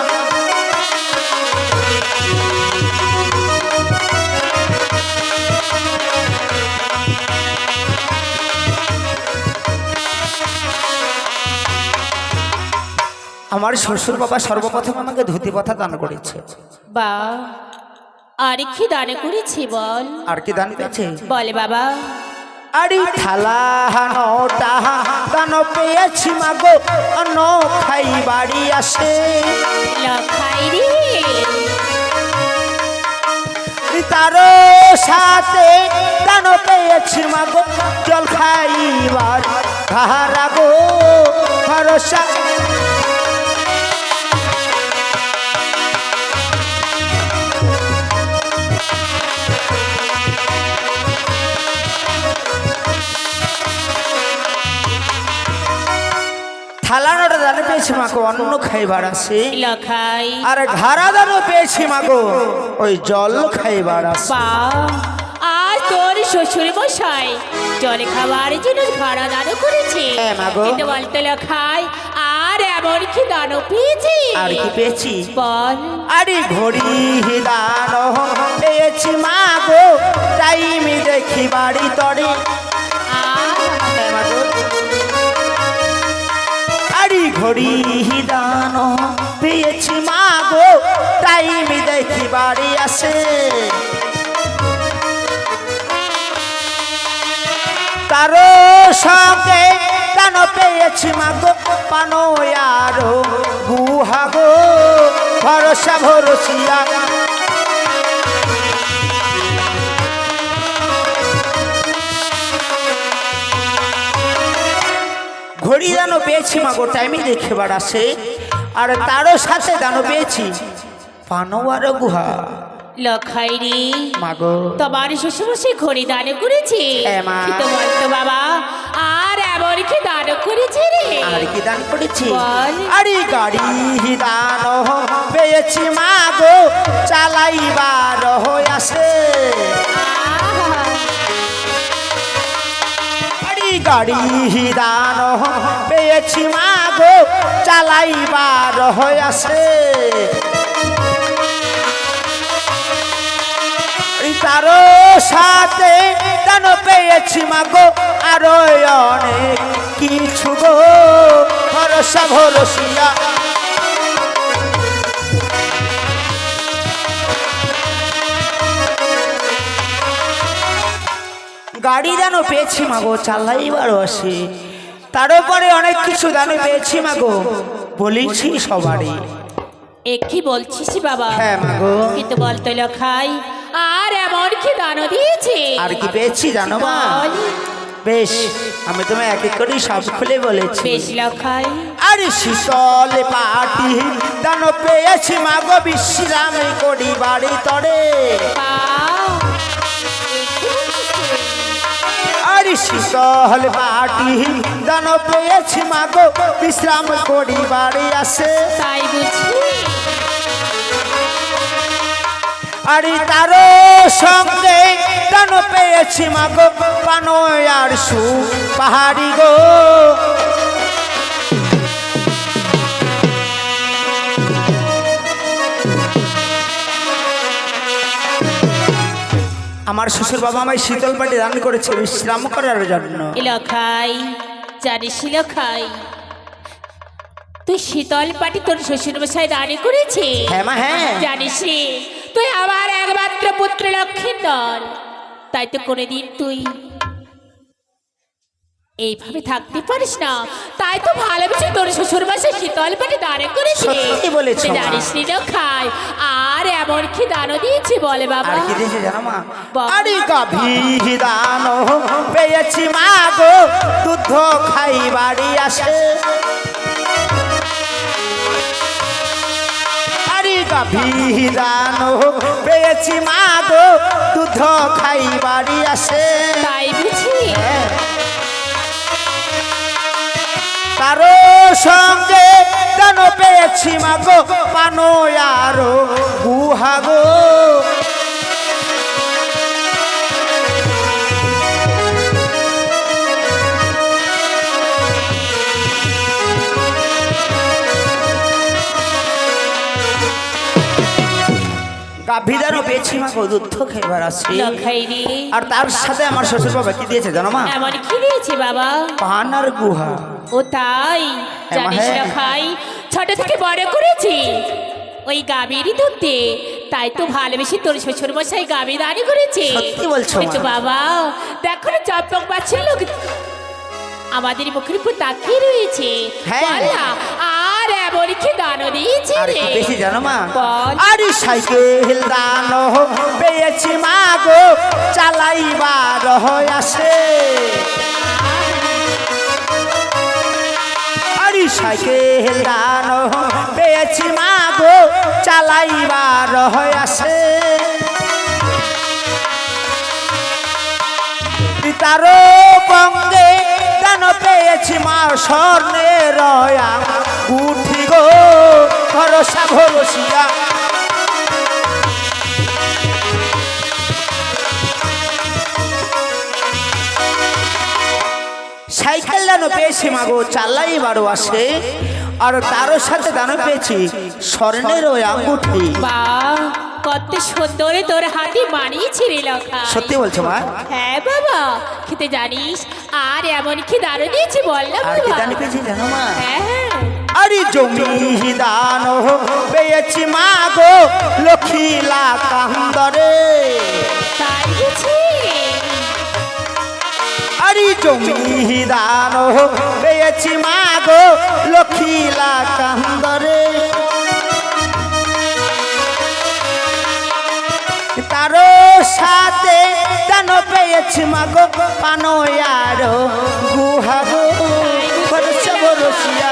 আমার শ্বশুর বাবা সর্বপ্রথম আমাকে ধুতি পথা দান করেছে। বা আর কি দান করেছি বল? আর কি দান পেয়েছে? বলে বাবা। আরে থালা নটা দান পেয়েছি মাগো অন্ন খাই বাড়ি আসে। লখাই রে, তার সাথে দান পেয়েছি মাগো জল খাইবার ধারা গো ভরসা। থালানোটা দানে পেয়েছি মাগো অন্ন খাইবার আসে। লখাই আর ঘাড়া দানও পেয়েছি মাগো ওই জল খাইবার আসে। বা আর তোর শ্বশুর মশাই জলে খাবার জন্য ভাড়া দানও করেছে। হ্যাঁ মা গো। কিন্তু বলতে লখাই আর এমন কি দানও পেয়েছি? আর কি পেয়েছি? বল। আরে ঘড়ি দান পেয়েছি মাগো টাইম দেখি বাড়ি তরে। হ্যাঁ মা গো। আরে ঘড়ি দান পেয়েছি মাগো টাইম দেখি বাড়ি আসে। তারো সঙ্গে দান পেয়েছি মাগো পানো আরো গুহাগো ভরসা ভরসিয়া। ঘড়ি দানও পেয়েছি মাগো টাইমে দেখে বাড়াছে। আর তারও সাথে দানও পেয়েছি পানো আরো গুহা। লখাই রে, মাগো তোমার শ্বশুর মশাই ঘড়ি দান করেছে। হ্যাঁ মা। কিন্তু বলতো বাবা আর এমন কি দান করেছে রে? আর কি দান করেছি? বল। আরে গাড়ি দান পেয়েছি মাগো চালাইবার আসে। আরে গাড়ি দান পেয়েছি মাগো চালাইবার আসে। তারও সাথে দান পেয়েছি মাগো আরো অনেক কিছু গো ভরসা ভরসিয়া। গাড়ি দানও পেয়েছি মাগো চালাইবারও আসে। তার উপরে অনেক কিছু দানও পেয়েছি মাগো বলেছি সবারই। এ কি বলছিস বাবা? হ্যাঁ মাগো। কিন্তু বলতো লখাই আর এমন কি দানও দিয়েছে? আর কি পেয়েছি জানো মা? বল। বেশ আমি তোমায় এক এক করে সব খুলে বলেছি। বেশ লখাই। আরে শীতল পাটি দান পেয়েছি মাগো বিশ্রাম করি বাড়ি তরে। আরে শীতল পাটি দান পেয়েছি মাগো বিশ্রাম করি বাড়ি আসে। তাই বুঝি আরে তারও সঙ্গে দান পেয়েছি মাগো পানো আর সু পাহাড়ি গো আমার শ্বশুর বাবা আমায় শীতল পাটি দান করেছে বিশ্রাম করার জন্য। লখাই জানিস লখাই, তুই শীতল পাটি তোর শ্বশুর মশাই দাঁড়ি করেছে? হ্যাঁ মা হ্যাঁ। জানিস রে, তুই আমার একমাত্র পুত্র লক্ষিন্দর, তাই তো কোনোদিন তুই এইভাবে থাকতে পারিস না, তাই তো ভালোবেসে তোর শ্বশুর মশাই শীতল পাটি দাঁড়ি করেছে। সত্যি বলেছো মা। জানিস রে লখাই, আর এমন কি দানও দিয়েছে বলে বাবা? আর কি দিয়েছে জানো মা? বল। আরে গাভী দান পেয়েছি মা গো দুধ খাই বাড়ি আসে। আরে গাভী দান পেয়েছি মা গো দুধ খাই বাড়ি আসে। তাই বুঝি? তারও সঙ্গে দান পেয়েছি মা গো পানো আরো গুহা গো। গাভীদারও পেয়েছি মা গো দুধ খেবার আসে। লখাই রে, আর তার সাথে আমার শ্বশুর বাবা কি দিয়েছে জানো মা? এমন কি দিয়েছে বাবা? পান আর গুহা। ও তাই? জানিস হ্যাঁ। লখাই, ছোট থেকে বড় করেছি ওই গাভীরই দুধ দিয়ে, তাই তো ভালোবেসে তোর শ্বশুর মশাই গাভী দাঁড়ি করেছে। সত্যি বলছো মা? কিন্তু বাবা দেখো না, চম্পক বাচ্চার লোক আমাদের মুখের উপর তাকিয়ে রয়েছে। হ্যাঁ। বল না, আর এমন কি দানও দিয়েছে আর রে? কি বেশি জানো মা? বল। আরে সাইকেল দান পেয়েছি মা গো চালাইবার আসে। আরে সাইকেল দান পেয়েছি মা গো চালাইবার আসে। তারও বঙ্গে দান পেয়েছি মা স্বর্ণের উঠি গো ভরসা ভরসিয়া। সাইকেল দানও পেয়েছি মা গো চালাই বারো আসে। আর তারও সাথে দানও পেয়েছি স্বর্ণের ওই আঙ্গুঠি। বা কত সুন্দর তোর হাতে মানিয়েছে রে লখাই। সত্যি বলছো মা? হ্যাঁ বাবা, খেতে জানিস আর এমন কি দারুণ দিয়েছি বল না আর কি বাবা? দান পেয়েছি জানো মা? হ্যাঁ, আরে জমি দান পেয়েছি মা গো লক্ষ্মীলা কান্দরে। তাই বুঝি? আরে জমি দান পেয়েছি মা গো লক্ষ্মীলা কান্দরে। তারও সাথে দান পেয়েছি মা গো পানো আর গুহা গো ভরসা ভরসিয়া।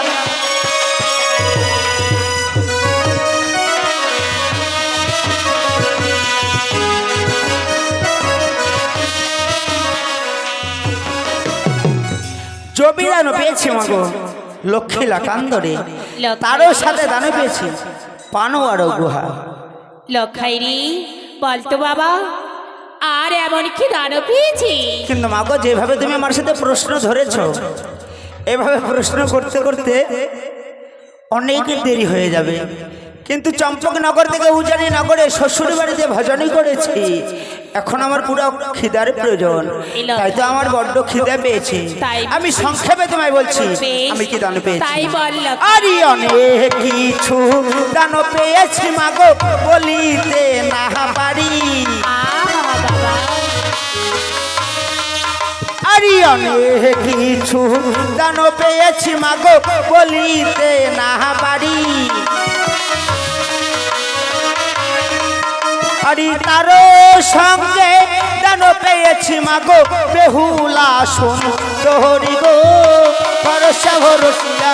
জমি দান পেয়েছি মা গো লক্ষ্মীলা কান্দরে। তারও সাথে দান পেয়েছি পানো আর গুহা। লখাই রে, বলতো বাবা আর এমন কি দানও পেয়েছি? কিন্তু মা গো যেভাবে তুমি আমার সাথে প্রশ্ন ধরেছো, এভাবে প্রশ্ন করতে করতে অনেক দেরি হয়ে যাবে। কিন্তু চম্পকনগর থেকে উজানি নগরে শ্বশুর বাড়িতে ভজনই করেছি, এখন আমার পুরো খিদার প্রয়োজন। তাই তো আমার বড্ড খিদে পেয়েছে। আমি সংক্ষেপে তোমায় বলছি আমি কি দান পেয়েছি। তাই বল লখাই। আরে অনেক কিছু দান পেয়েছি মা গো বলিতে না পারি। আহা বাবা, আরে অনেক কিছু দান পেয়েছি মা গো বলিতে না পারি। আরে তারও সঙ্গে দান পেয়েছি মা গো বেহুলা সুন্দরী গো ভরসা ভরসিয়া।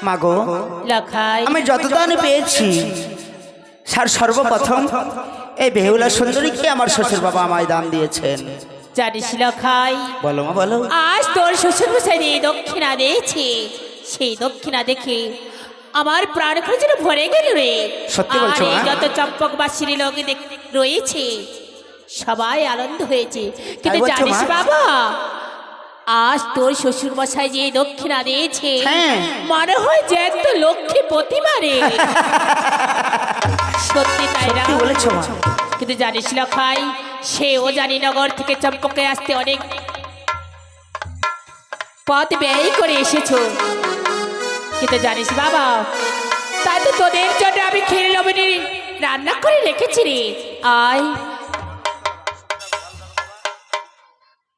মা গো লখাই, আমি যত দান পেয়েছি সর্বপ্রথম এই বেহুলা সুন্দরীকে আমার শ্বশুর বাবা আমায় দান দিয়েছেন। জানিস লখাই, বলো মা বলো। আজ তোর শ্বশুর মশাই যে দক্ষিণা দিয়েছে, সেই দক্ষিণা দেখে আমার প্রাণ যেন ভরে গেল রে। সত্যি বলছো, আর এই মা? যত চম্পকবাসীর লোক রয়েছে সবাই আনন্দ হয়েছে, কিন্তু বলছো, জানিস মা? বাবা, আজ তোর শ্বশুর মশাই যে দক্ষিণা দিয়েছে, হ্যাঁ। মনে হয় যে তো লক্ষ্মী প্রতিমা রে। সত্যি তাই না? কি বলেছো মা? কিন্তু জানিস লখাই, সেও জানিনগর থেকে চম্পকে আসতে অনেক পথ ব্যয় করে এসেছো, কিন্তু জানিস বাবা, তাই তো তোদের জন্য আমি ক্ষীর লবণী রান্না করে রেখেছি রে। আয়,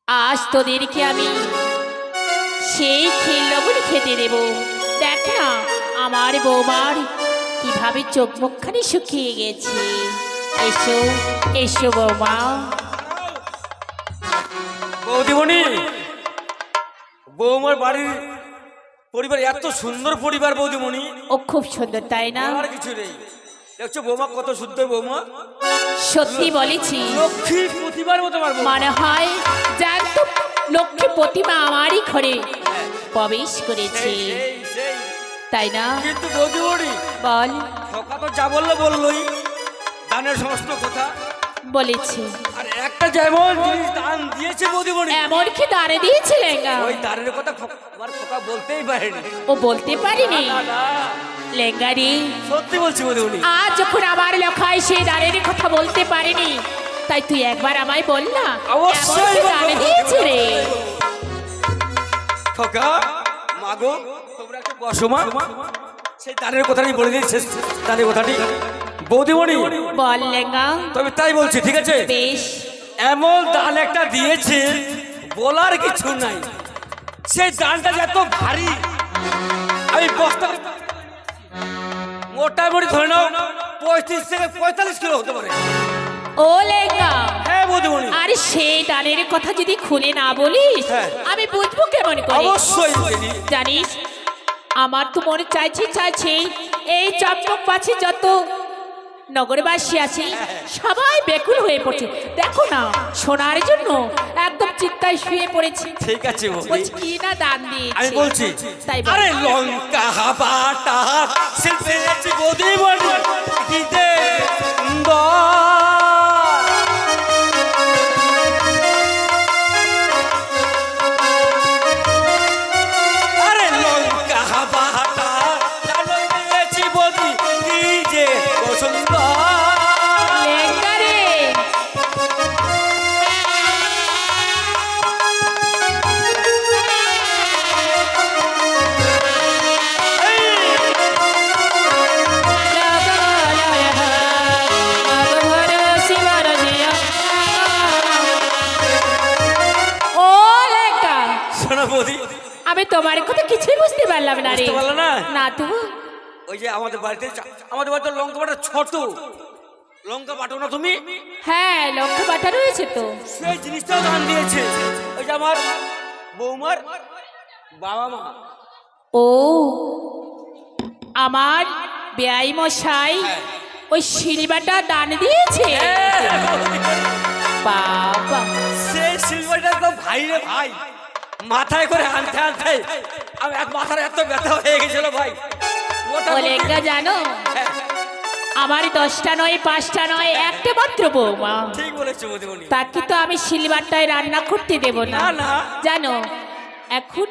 আজ তোদেরকে আমি সেই ক্ষীর লবণী খেতে দেব। দেখ না আমার বৌমার কিভাবে চোখ মুখখানি শুকিয়ে গেছে। এসো এসো বৌমা। বৌদিমণি, বৌমার বাড়ির পরিবার এত সুন্দর পরিবার বৌদিমণি, ও খুব সুন্দর তাই না? আর কিছু নেই। দেখছো বৌমা কত সুন্দর বৌমা, সত্যি বলেছি, লক্ষ্মী প্রতিবার মতো আমার বৌমা। মনে হয় যার তো লক্ষ্মী প্রতিমা আমারই ঘরে প্রবেশ করেছে, সেই। তাই না? কিন্তু বৌদিমণি, বল। খোকা তো যা বললো বললোই, দানের সমস্ত কথা। বলেছে আর একটা যেমন জিনিস দান দিয়েছে বৌদিমণি, এমন কি দাঁড়ে দিয়েছিলেন? ওই দানের কথা আমার খোকা বলতেই পারেনি। ও বলতে পারিনি না, না, লেঙ্গারি। সত্যি বলছি বৌদিমণি। আজ যখন আমার লেখায় সেই দাঁড়ের কথা বলতে পারিনি, তাই তুই একবার আমায় বল না, অবশ্যই এমন কি বলবো। দাঁড়ে দিয়েছে রে? খোকা, মাগো, তোমরা একটু বসো মা। সেই দানের কথাটাই বলে দিয়েছে, দানের কথাটি বৌদিমণি। বল লেঙ্গা। তবে তাই বলছি, ঠিক আছে? বেশ। এমন দান একটা দিয়েছে বলার কিছু নাই। সেই দানটা যে এত ভারী, আমি বস্তা মোটামুটি ধরে নাও 35 থেকে 45 কিলো হতে পারে। ও লেঙ্গা, হ্যাঁ বৌদিমণি, আর সেই দানের কথা যদি খুলে না বলিস, হ্যাঁ। আমি বুঝবো কেমন করে? অবশ্যই জানি। জানিস, আমার তো মনে চাইছে এই চম্পক পাছি যত নগরবাসী আছে সবাই বেকুল হয়ে পড়ছে। দেখো না, সোনার জন্য একদম চিন্তায় শুয়ে পড়েছে। ঠিক আছে বৌদি, বলছি কি না দান দিয়েছে। আমি বলছি, তাই বল। আরে লঙ্কা হাবাটা শিল্পে বৌদিমণি দিতে আরে লঙ্কা হাবাটা দিয়েছি বৌদি কি যে পছন্দ। লেঙ্গা রে, ও লেঙ্গা, শোনো বৌদি, আমি তোমার কথা কিছুই বুঝতে পারলাম না রে। বুঝতে পারলে না? না তো। ওই যে আমাদের বাড়িতে লঙ্কা বাটা ছোট লঙ্কা বাটো না তুমি, হ্যাঁ, লক্ষ্য বাটা রয়েছে তো। সেই জিনিসটাও দান দিয়েছে ওই যে আমার বৌমার বাবা মা। ও, আমার বেআই মশাই ওই সিলবাটা দান দিয়েছে। বাবা, সেই সিলভারটা তো ভাই রে ভাই, মাথায় করে আনতে আনতে আমি এক মাথার এত ব্যথা হয়ে গেছিল ভাই। ও লেঙ্গা জানো, আমার 10টা নয় 5টা নয় একটা মাত্র বৌমা, ঠিক বলেছো বৌদিমণি। তাকে তো আমি সিলবারটায় রান্না করতে দেব না। না, না। জানো, এখন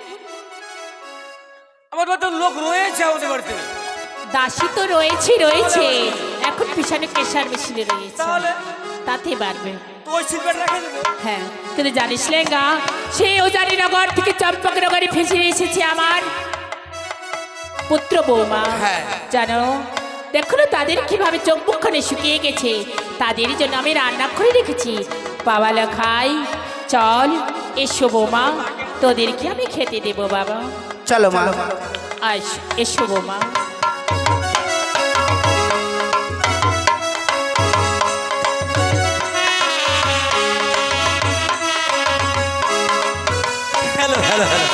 আমার তো লোক রয়েছে আমাদের বাড়িতে, দাসী তো রয়েছে, এখন পিছনে কেশার মেশিনে রয়েছে, তাহলে তাতে পারবে। তো ওই সিলভার রেখে দেবো। হ্যাঁ, কিন্তু জানিস লেঙ্গা, সেই ওজারিনগর থেকে চম্পকনগরে ফেসে এসেছে আমার পুত্র বৌমা। হ্যাঁ। জানো, দেখো না তাদের কিভাবে চোখ মুখখানে শুকিয়ে গেছে, তাদের জন্য আমি রান্না করে রেখেছি। বাবা লেখাই, চল এসো বৌমা, তোদেরকে আমি খেতে দেবো বাবা। চলো মা। আস, এসো বৌমা। Hello hello hello.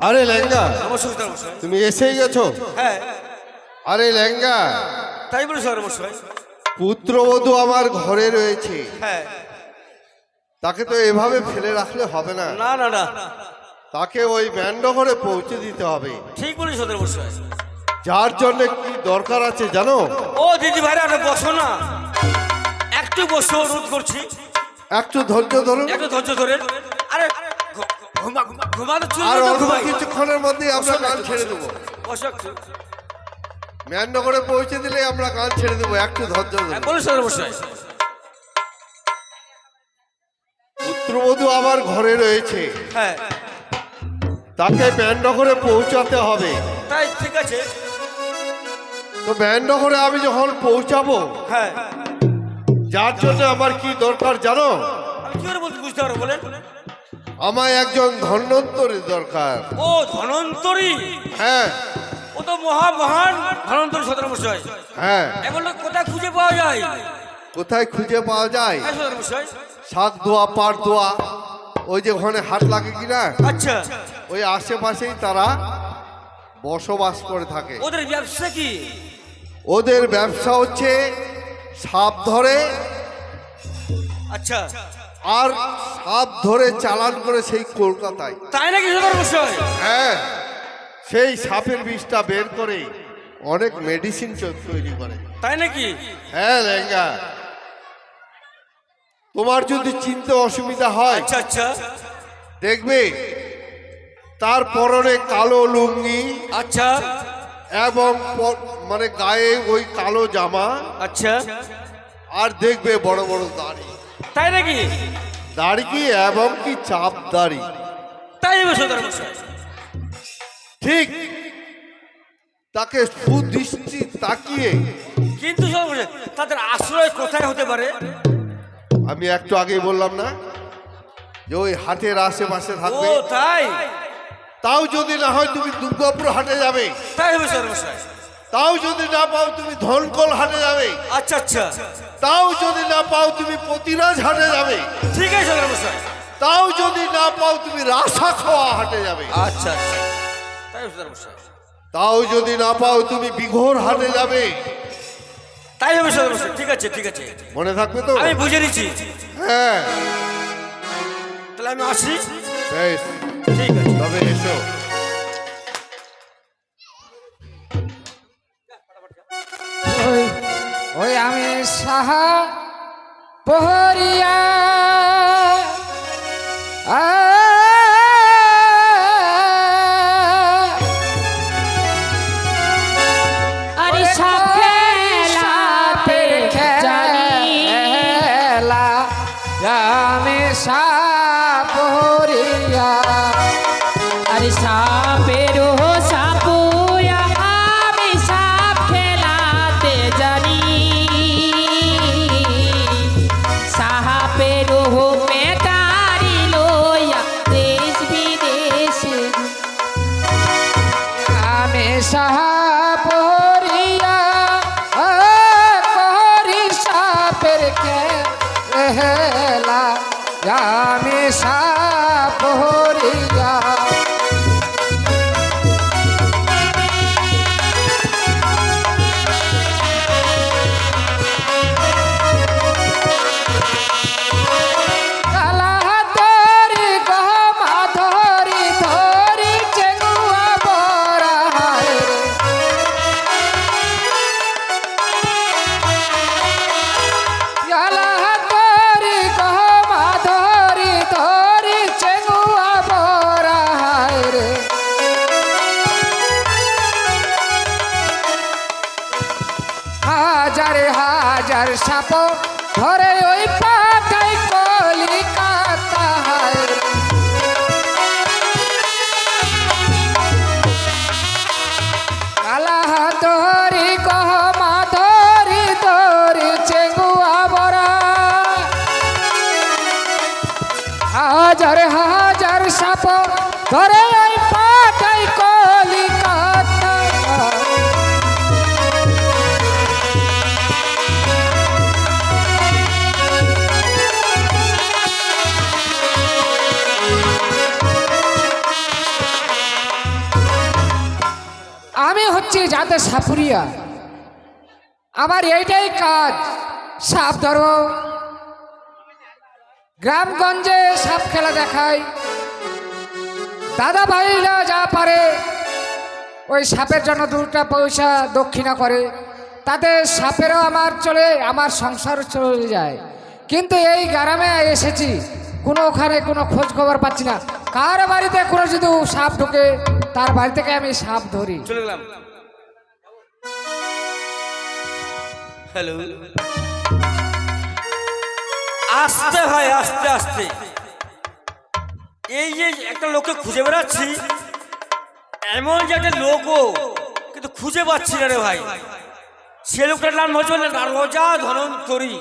আরে ল্যাংগা, নমস্কার সদর মশাই। তুমি এসেই গেছো? হ্যাঁ, আরে ল্যাংগা, তাই বলি সদর মশাই। পুত্রবধূ আমার ঘরে রয়েছে, হ্যাঁ, তাকে তো এভাবে ফেলে রাখলে হবে না। না না না, তাকে ওই ব্যান্ড ঘরে পৌঁছে দিতে হবে। ঠিক বলি সদর মশাই। যার জন্য কি দরকার আছে জানো? ও দিদি ভাইরা, আপনি বসো না, একটু বসে অনুরোধ করছি, একটু ধৈর্য ধরুন, একটু ধৈর্য ধরে। আরে ঘুমানো আর চলবে, অল্প ঘুমাই। কিছুক্ষণের মধ্যেই আমরা গান ছেড়ে দেবো। বসো একটু। ব্যান্ড ঘরে পৌঁছে দিলে আমরা গান ছেড়ে দেবো, একটু ধৈর্য ধরুন। বলি সদর মশাই। পুত্রবধূ আমার ঘরে রয়েছে, হ্যাঁ, তাকে ব্যান্ড ঘরে পৌঁছাতে হবে। তাই ঠিক আছে। তো ব্যান্ড ঘরে আমি যখন পৌঁছাবো, হ্যাঁ, যার জন্য আমার কি দরকার জানো? আমি কি করে বলতে বুঝতে পারবো বলেন? আমায় একজন ধন্বন্তরী দরকার। ও ধনন্তরী, হ্যাঁ ও তো মহান ধনন্তরী সদর মশাই। হ্যাঁ, এমন লোক কোথায় খুঁজে পাওয়া যায়? কোথায় খুঁজে পাওয়া যায়? হ্যাঁ সদর মশাই। শাক দোয়া, পাট দোয়া, ওই যে ওখানে হাট লাগে কিনা, আচ্ছা, ওই আশেপাশেই তারা বসবাস করে থাকে। ওদের ব্যবসা কি? ওদের ব্যবসা হচ্ছে সাপ ধরে, আচ্ছা, আর সাপ ধরে চালান করে সেই কলকাতায়। তাই নাকি সদর মশাই? হ্যাঁ, সেই সাপের বিষটা বের করে অনেক মেডিসিন তৈরি করে। তাই নাকি? হ্যাঁ লেঙ্গা, তোমার যদি চিনতে অসুবিধা হয়, আচ্ছা আচ্ছা দেখবে তার পরনে কালো লুঙ্গি আচ্ছা এবং মানে গায়ে ওই কালো জামা, আচ্ছা, আর দেখবে বড় বড় দাড়ি। তাই নাকি? দাড়ি কি এবং কি চাপ দাড়ি। তাই হবে সদর মশাই। ঠিক তাকে সুদৃষ্টি তাকিয়ে, কিন্তু সদর মশাই, তাদের আশ্রয় কোথায় হতে পারে? আমি একটু আগেই বললাম না যে ওই হাটের আশেপাশে ও থাকবে। তাই? তাও যদি না হয় তুমি দুর্গাপুর হাটে যাবে, তাই হবে সদর মশাই। তাও যদি না পাও তুমি ধনকল হাটে যাবে, আচ্ছা আচ্ছা, তাও যদি না পাও তুমি প্রতিরাজ হাটে যাবে, ঠিক আছে সদর মশাই। তাও যদি না পাও তুমি রাসা খাওয়া হাটে যাবে, আচ্ছা আচ্ছা, তাই হবে সদর মশাই। তাও যদি না পাও তুমি বিঘোর হাটে যাবে। তাই হবে সদর মশাই। ঠিক আছে ঠিক আছে, মনে থাকবে তো? আমি বুঝে নিচ্ছি। হ্যাঁ তাহলে আমি আসি। বেশ, ঠিক আছে। তবে এসো। ওই ওই আমি সাহা পহরিয়া আরে সাপ খেলাতে জানি, খেলা আমি সাহা পহরিয়া। আরে সাপেরও সাপুয়া, আমি সাপ খেলাতে জানি, সাপেরও পেটারি লইয়া দেশ বিদেশে আমি সাহা পহরিয়া করি সাপের খেলা আমি সাহা পহরিয়া। কালা হাতরি গহমা ধরি ধরি চেঙ্গুয়া বরাহায় রে। কালা হাতরি গহমা ধরি ধরি চেঙ্গুয়া বরাহায় রে। হাজার হাজার সাপ ধরে ওই পাঠাই কলিকাতা হায় রে। কালা ধরি গহমা ধরি ধরি চেঙ্গুয়া বরা। হাজার হাজার সাপ ধরে ওই পাঠাই কলিকাতা। যাতে সাপুরিয়া, আমার এইটাই কাজ। সাপ ধরো, গ্রামগঞ্জে সাপ খেলা দেখাই, দাদা ভাইরা যা পারে ওই সাপের জন্য 2টা পয়সা দক্ষিণা করে, তাতে সাপেরও আমার চলে, আমার সংসারও চলে যায়। কিন্তু এই গ্রামে এসেছি, ওখানে কোনো খোঁজ খবর পাচ্ছি না। কার বাড়িতে কোনো যদি সাপ ঢুকে, তার বাড়ি থেকে আমি সাপ ধরি। চলে গেলাম। হ্যালো, আস্তে ভাই, আস্তে আস্তে। এই যে একটা লোককে খুঁজে বেড়াচ্ছি, এমন যে একটা লোকও কিন্তু খুঁজে পাচ্ছি না রে ভাই। সে লোকটার নাম হচ্ছে রাজা ধনন্তরী।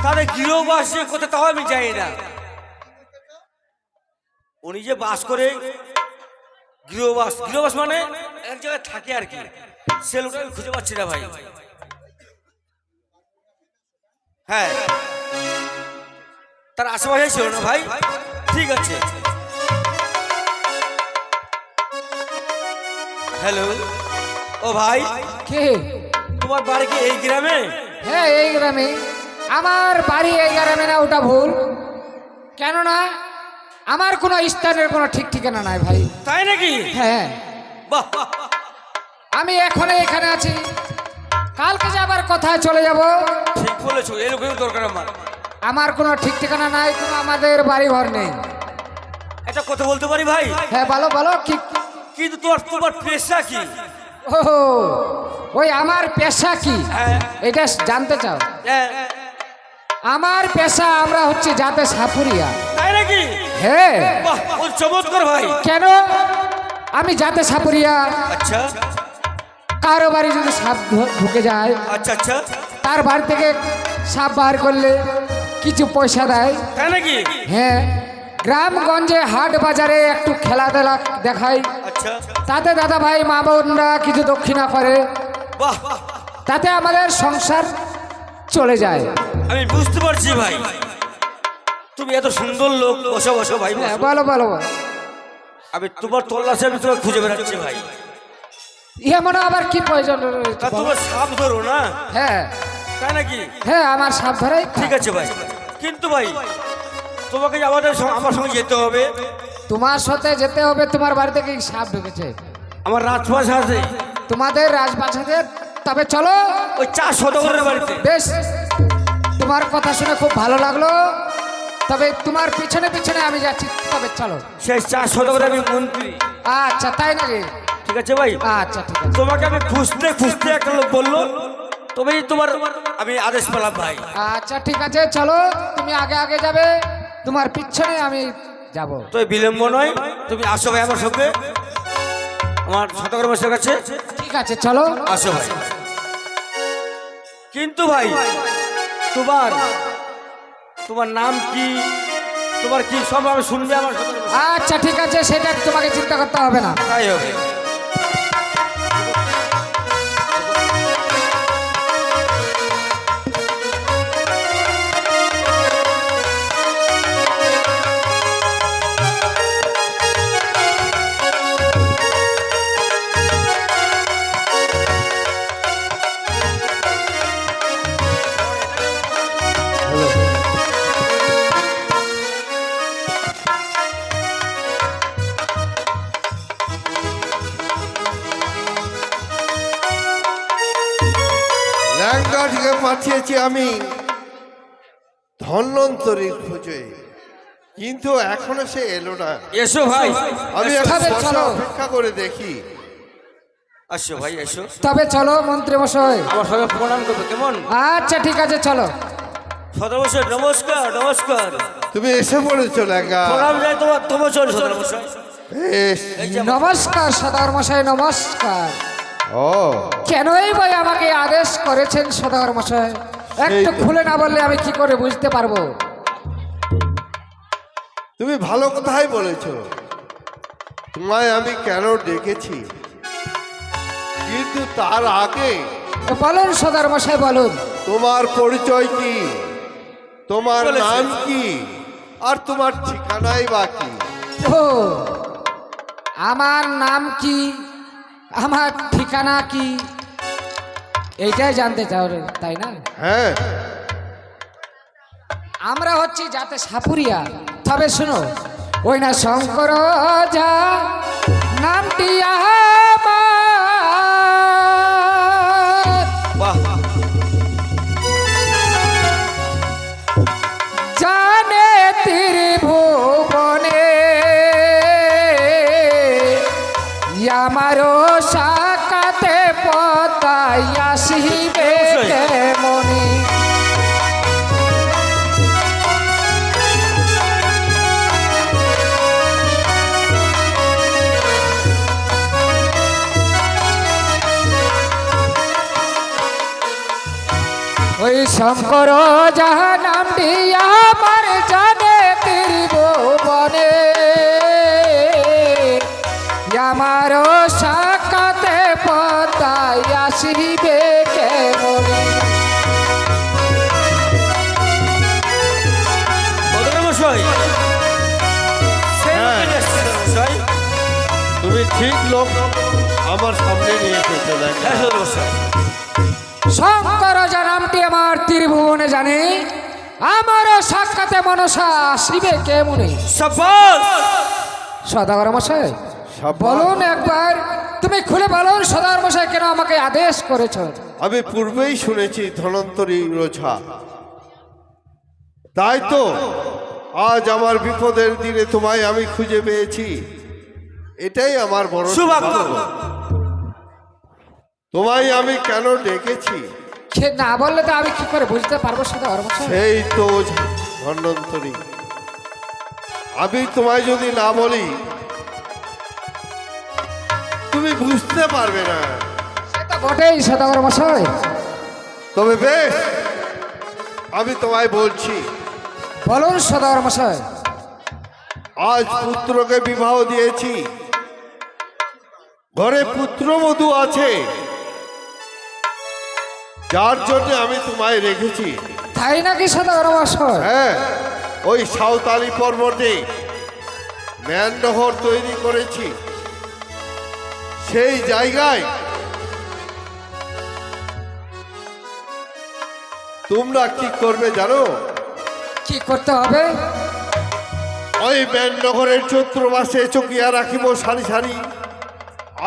তাদের গৃহবাস কোথায় তাও আমি জানি না। উনি যে বাস করে, গৃহবাস, গৃহবাস মানে এক জায়গায় থাকে আর কি, সে লোকটা আমি খুঁজে পাচ্ছি না ভাই। হ্যাঁ, তার আশেপাশে ছিল না ভাই। ঠিক আছে। হ্যালো, ও ভাই, কে? তোমার বাড়ি কি এই গ্রামে? হ্যাঁ, এই গ্রামে। আমার বাড়ি এই গ্রামে না, ওটা ভুল। কেননা আমার কোনো স্থানের কোনো ঠিক ঠিকানা নাই ভাই। তাই নাকি? হ্যাঁ, বাহ বাহ, আমি এখন এখানে আছি, কালকে যে আবার কোথায় চলে যাব। ঠিক বলেছো, এই লোকের দরকার আমার। আমার কোনো ঠিক ঠিকানা নাই, কোনো আমাদের বাড়ি ঘর নেই। একটা কথা বলতে পারি ভাই? হ্যাঁ, বলো বলো। কি? কিন্তু তোমার তোমার পেশা কি? ও, ওই আমার পেশা কি হ্যাঁ। এটা জানতে চাও? হ্যাঁ। আমার পেশা আমরা হচ্ছে যাতে সাপুরিয়া। তাই নাকি? হ্যাঁ। বাহ, ও চমৎকার ভাই। কেন? আমি যাতে সাপুরিয়া, আচ্ছা কারো বাড়ি যদি সাপ ঢুকে যায়, আচ্ছা আচ্ছা, তার বাড়ি থেকে সাপ বার করলে কিছু পয়সা দেয়। তাই নাকি? হ্যাঁ, গ্রামগঞ্জে হাট বাজারে একটু খেলাধুলা দেখাই, আচ্ছা, তাতে দাদা ভাই মা বোনরা কিছু দক্ষিণা করে, বাহ, তাতে আমাদের সংসার চলে যায়। আমি বুঝতে পারছি ভাই, তুমি এত সুন্দর লোক। বসো বসো ভাই, হ্যাঁ, বসো। বলো বলো বলো। আমি তোমার তল্লাশি, আমি তোমার খুঁজে বেড়াচ্ছি ভাই। এমন আবার কি প্রয়োজন রয়েছে? তা তোমার সাপ ধরো না? হ্যাঁ তাই নাকি? হ্যাঁ, আমার সাপ ধরাই। ঠিক আছে ভাই, কিন্তু ভাই তোমাকে যে আমার সঙ্গে যেতে হবে। তোমার সাথে যেতে হবে। তোমার বাড়ি থেকে সাপ ঢুকেছে। আমার রাজপাশ আছে তোমাদের রাজবাসাদের, তবে চলো। ওই 4 সদাগরের বাড়িতে। বেশ, তোমার কথা শুনে খুব ভালো লাগলো, তবে তোমার পিছনে পিছনে আমি যাচ্ছি, তবে চলো। সেই 4 সদাগরের আমি মন্ত্রী। আচ্ছা, তাই নাকি? ঠিক আছে ভাই, আচ্ছা, ঠিক আছে। তোমাকে আমি খুঁজতে খুঁজতে একটা লোক বললো, তবেই তোমার আমি আদেশ পেলাম ভাই। আচ্ছা, ঠিক আছে, চলো। তুমি আগে আগে যাবে, তোমার পিছনে আমি যাব। তো বিলম্ব নয়, তুমি আসো ভাই আমার সঙ্গে, আমার সদাগর বসে কাছে। ঠিক আছে, চলো। আসো ভাই। কিন্তু ভাই তোমার তোমার নাম কি, তোমার কি সব আমি শুনবে আমার সদাগর বসে। আচ্ছা, ঠিক আছে, সেটা তোমাকে চিন্তা করতে হবে না। তাই হবে। ল্যাংগাটিকে পাঠিয়েছি আমি ধন্বন্তরীর খোঁজে, কিন্তু এখনো সে এলো না। এসো ভাই, আমি তবে বসে চলো। অপেক্ষা করে দেখি। আসো ভাই, এসো। তবে চলো মন্ত্রী মশাই। আমার সঙ্গে প্রণাম করবে কেমন? আচ্ছা, ঠিক আছে, চলো। সদর মশাই নমস্কার। নমস্কার, তুমি এসে পড়েছো ল্যাংগা। প্রণাম যায় তোমার। তোমার চল সদর মশাই। বেশ। এই যে নমস্কার সদাগর মশাই, নমস্কার। ও, কেনই ভাই আমাকে আদেশ করেছেন সদাগর মশাই? একটু খুলে না বললে আমি কি করে বুঝতে পারবো? তুমি ভালো কথাই বলেছ। তোমায় আমি কেন ডেকেছি, কিন্তু তার আগে বলুন সদাগর মশাই, বলুন। তোমার পরিচয় কি, তোমার বলেছে। নাম কি, আর তোমার ঠিকানাই বা কি? ও, আমার নাম কি আমার ঠিকানা কি এইটাই জানতে চাও রে, তাই না? হ্যাঁ, আমরা হচ্ছি যাতে সাপুরিয়া। তবে শুনো, ওই না শঙ্কর যা নামটি আমার, বাহ জানে ত্রিভুবনে আমারও সাকাতে পতাই আসিবে কেমনে। ওই শঙ্কর যাহা নামটি আমার জানে ত্রিভুবনে আমার সাকাতে পতাই আসিবে কেমনে। মশাই তুমি ঠিক লোক আমার সামনে নিয়ে এসেছো। হ্যাঁ মশাই, শঙ্কর যা নামটি আমার ত্রিভুবনে জানে আমারও সাক্ষাতে মনসা আসিবে কেমনে। সদাগর মশাই বলুন একবার, তুমি খুলে বলুন সদাগর মশাই কেন আমাকে আদেশ করেছ? আমি পূর্বেই শুনেছি ধনন্তরী রোঝা, তাই তো আজ আমার বিপদের দিনে তোমায় আমি খুঁজে পেয়েছি। এটাই আমার বড় সৌভাগ্য। তোমায় আমি কেন ডেকেছি সে না বললে তো আমি কি করে বুঝতে পারবো সদাগর মশাই? সেই তো ধন্বন্তরী, আমি তোমায় যদি না বলি তুমি বুঝতে পারবে না। সে তো বটেই সদাগর মশাই। তবে বেশ, আমি তোমায় বলছি, বলুন সদাগর মশাই। আজ পুত্রকে বিবাহ দিয়েছি, ঘরে পুত্রবধূ আছে, যার জন্য আমি তোমায় রেখেছি। তাই নাকি সদাগর মশাই? হ্যাঁ, ওই সাঁওতালি পর্বতে ম্যানডহর তৈরি করেছি, সেই জায়গায় তোমরা কি করবে জানো? কি করতে হবে? ওই ম্যানডহরের চৈত্র মাসে চকিয়া রাখিব সারি সারি,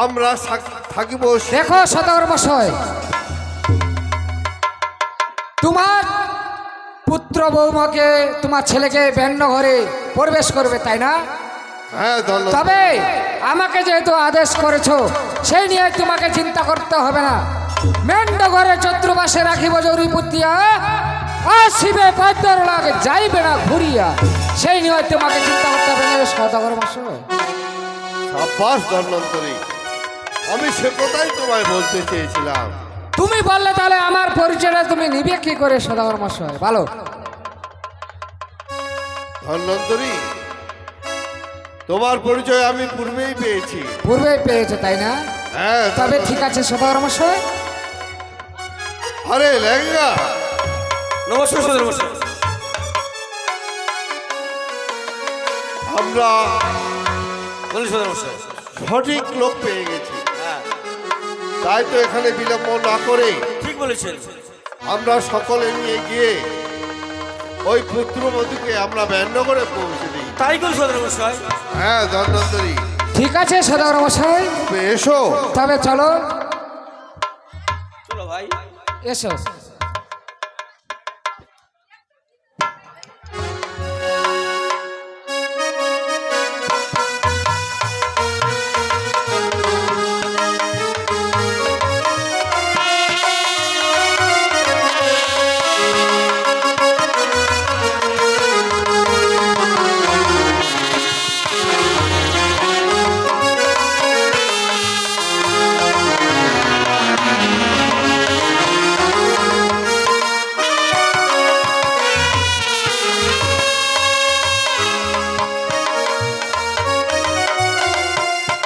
আমরা থাকিব। দেখো সদাগর মশাই, তোমার পুত্র বৌমাকে তোমার ছেলেকে বেন্ন ঘরে প্রবেশ করবে, তাই না? হ্যাঁ, ধন্যবাদ। তবে আমাকে যেহেতু আদেশ করেছো, সেই নিয়ে তোমাকে চিন্তা করতে হবে না। মেন্ড ঘরে চতুর্মাসে রাখিব জরুরি পুতিয়া, আসিবে পদ্মর লাগে যাইবে না ঘুরিয়া, সেই নিয়ে তোমাকে চিন্তা করতে হবে না সদাগর মশাই। সাব্বাস ধন্বন্তরী, আমি সে কথাই তোমায় বলতে চেয়েছিলাম। তুমি বললে তাহলে আমার পরিচয়টা তুমি নিবে কি করে সদাগর মশাই, ভালো? ধন্বন্তরী, তোমার পরিচয় আমি পূর্বেই পেয়েছি। পূর্বেই পেয়েছো, তাই না? হ্যাঁ, তবে ঠিক আছে সদাগর মশাই। আরে লেঙ্গা, নমস্কার সদর মশাই। আমরা বলুন সদর মশাই। সঠিক লোক পেয়ে গেছি, হ্যাঁ তাই তো এখানে বিলম্ব না করে ঠিক বলেছেন। আমরা সকলে নিয়ে গিয়ে ওই পুত্রবধূকে আমরা ব্যন্য করে পৌঁছে দিই। তাই করুন সদর মশাই। হ্যাঁ ধন্বন্তরী, ঠিক আছে সদাগর মশাই, তবে এসো। তবে চলো, চলো ভাই। এসো।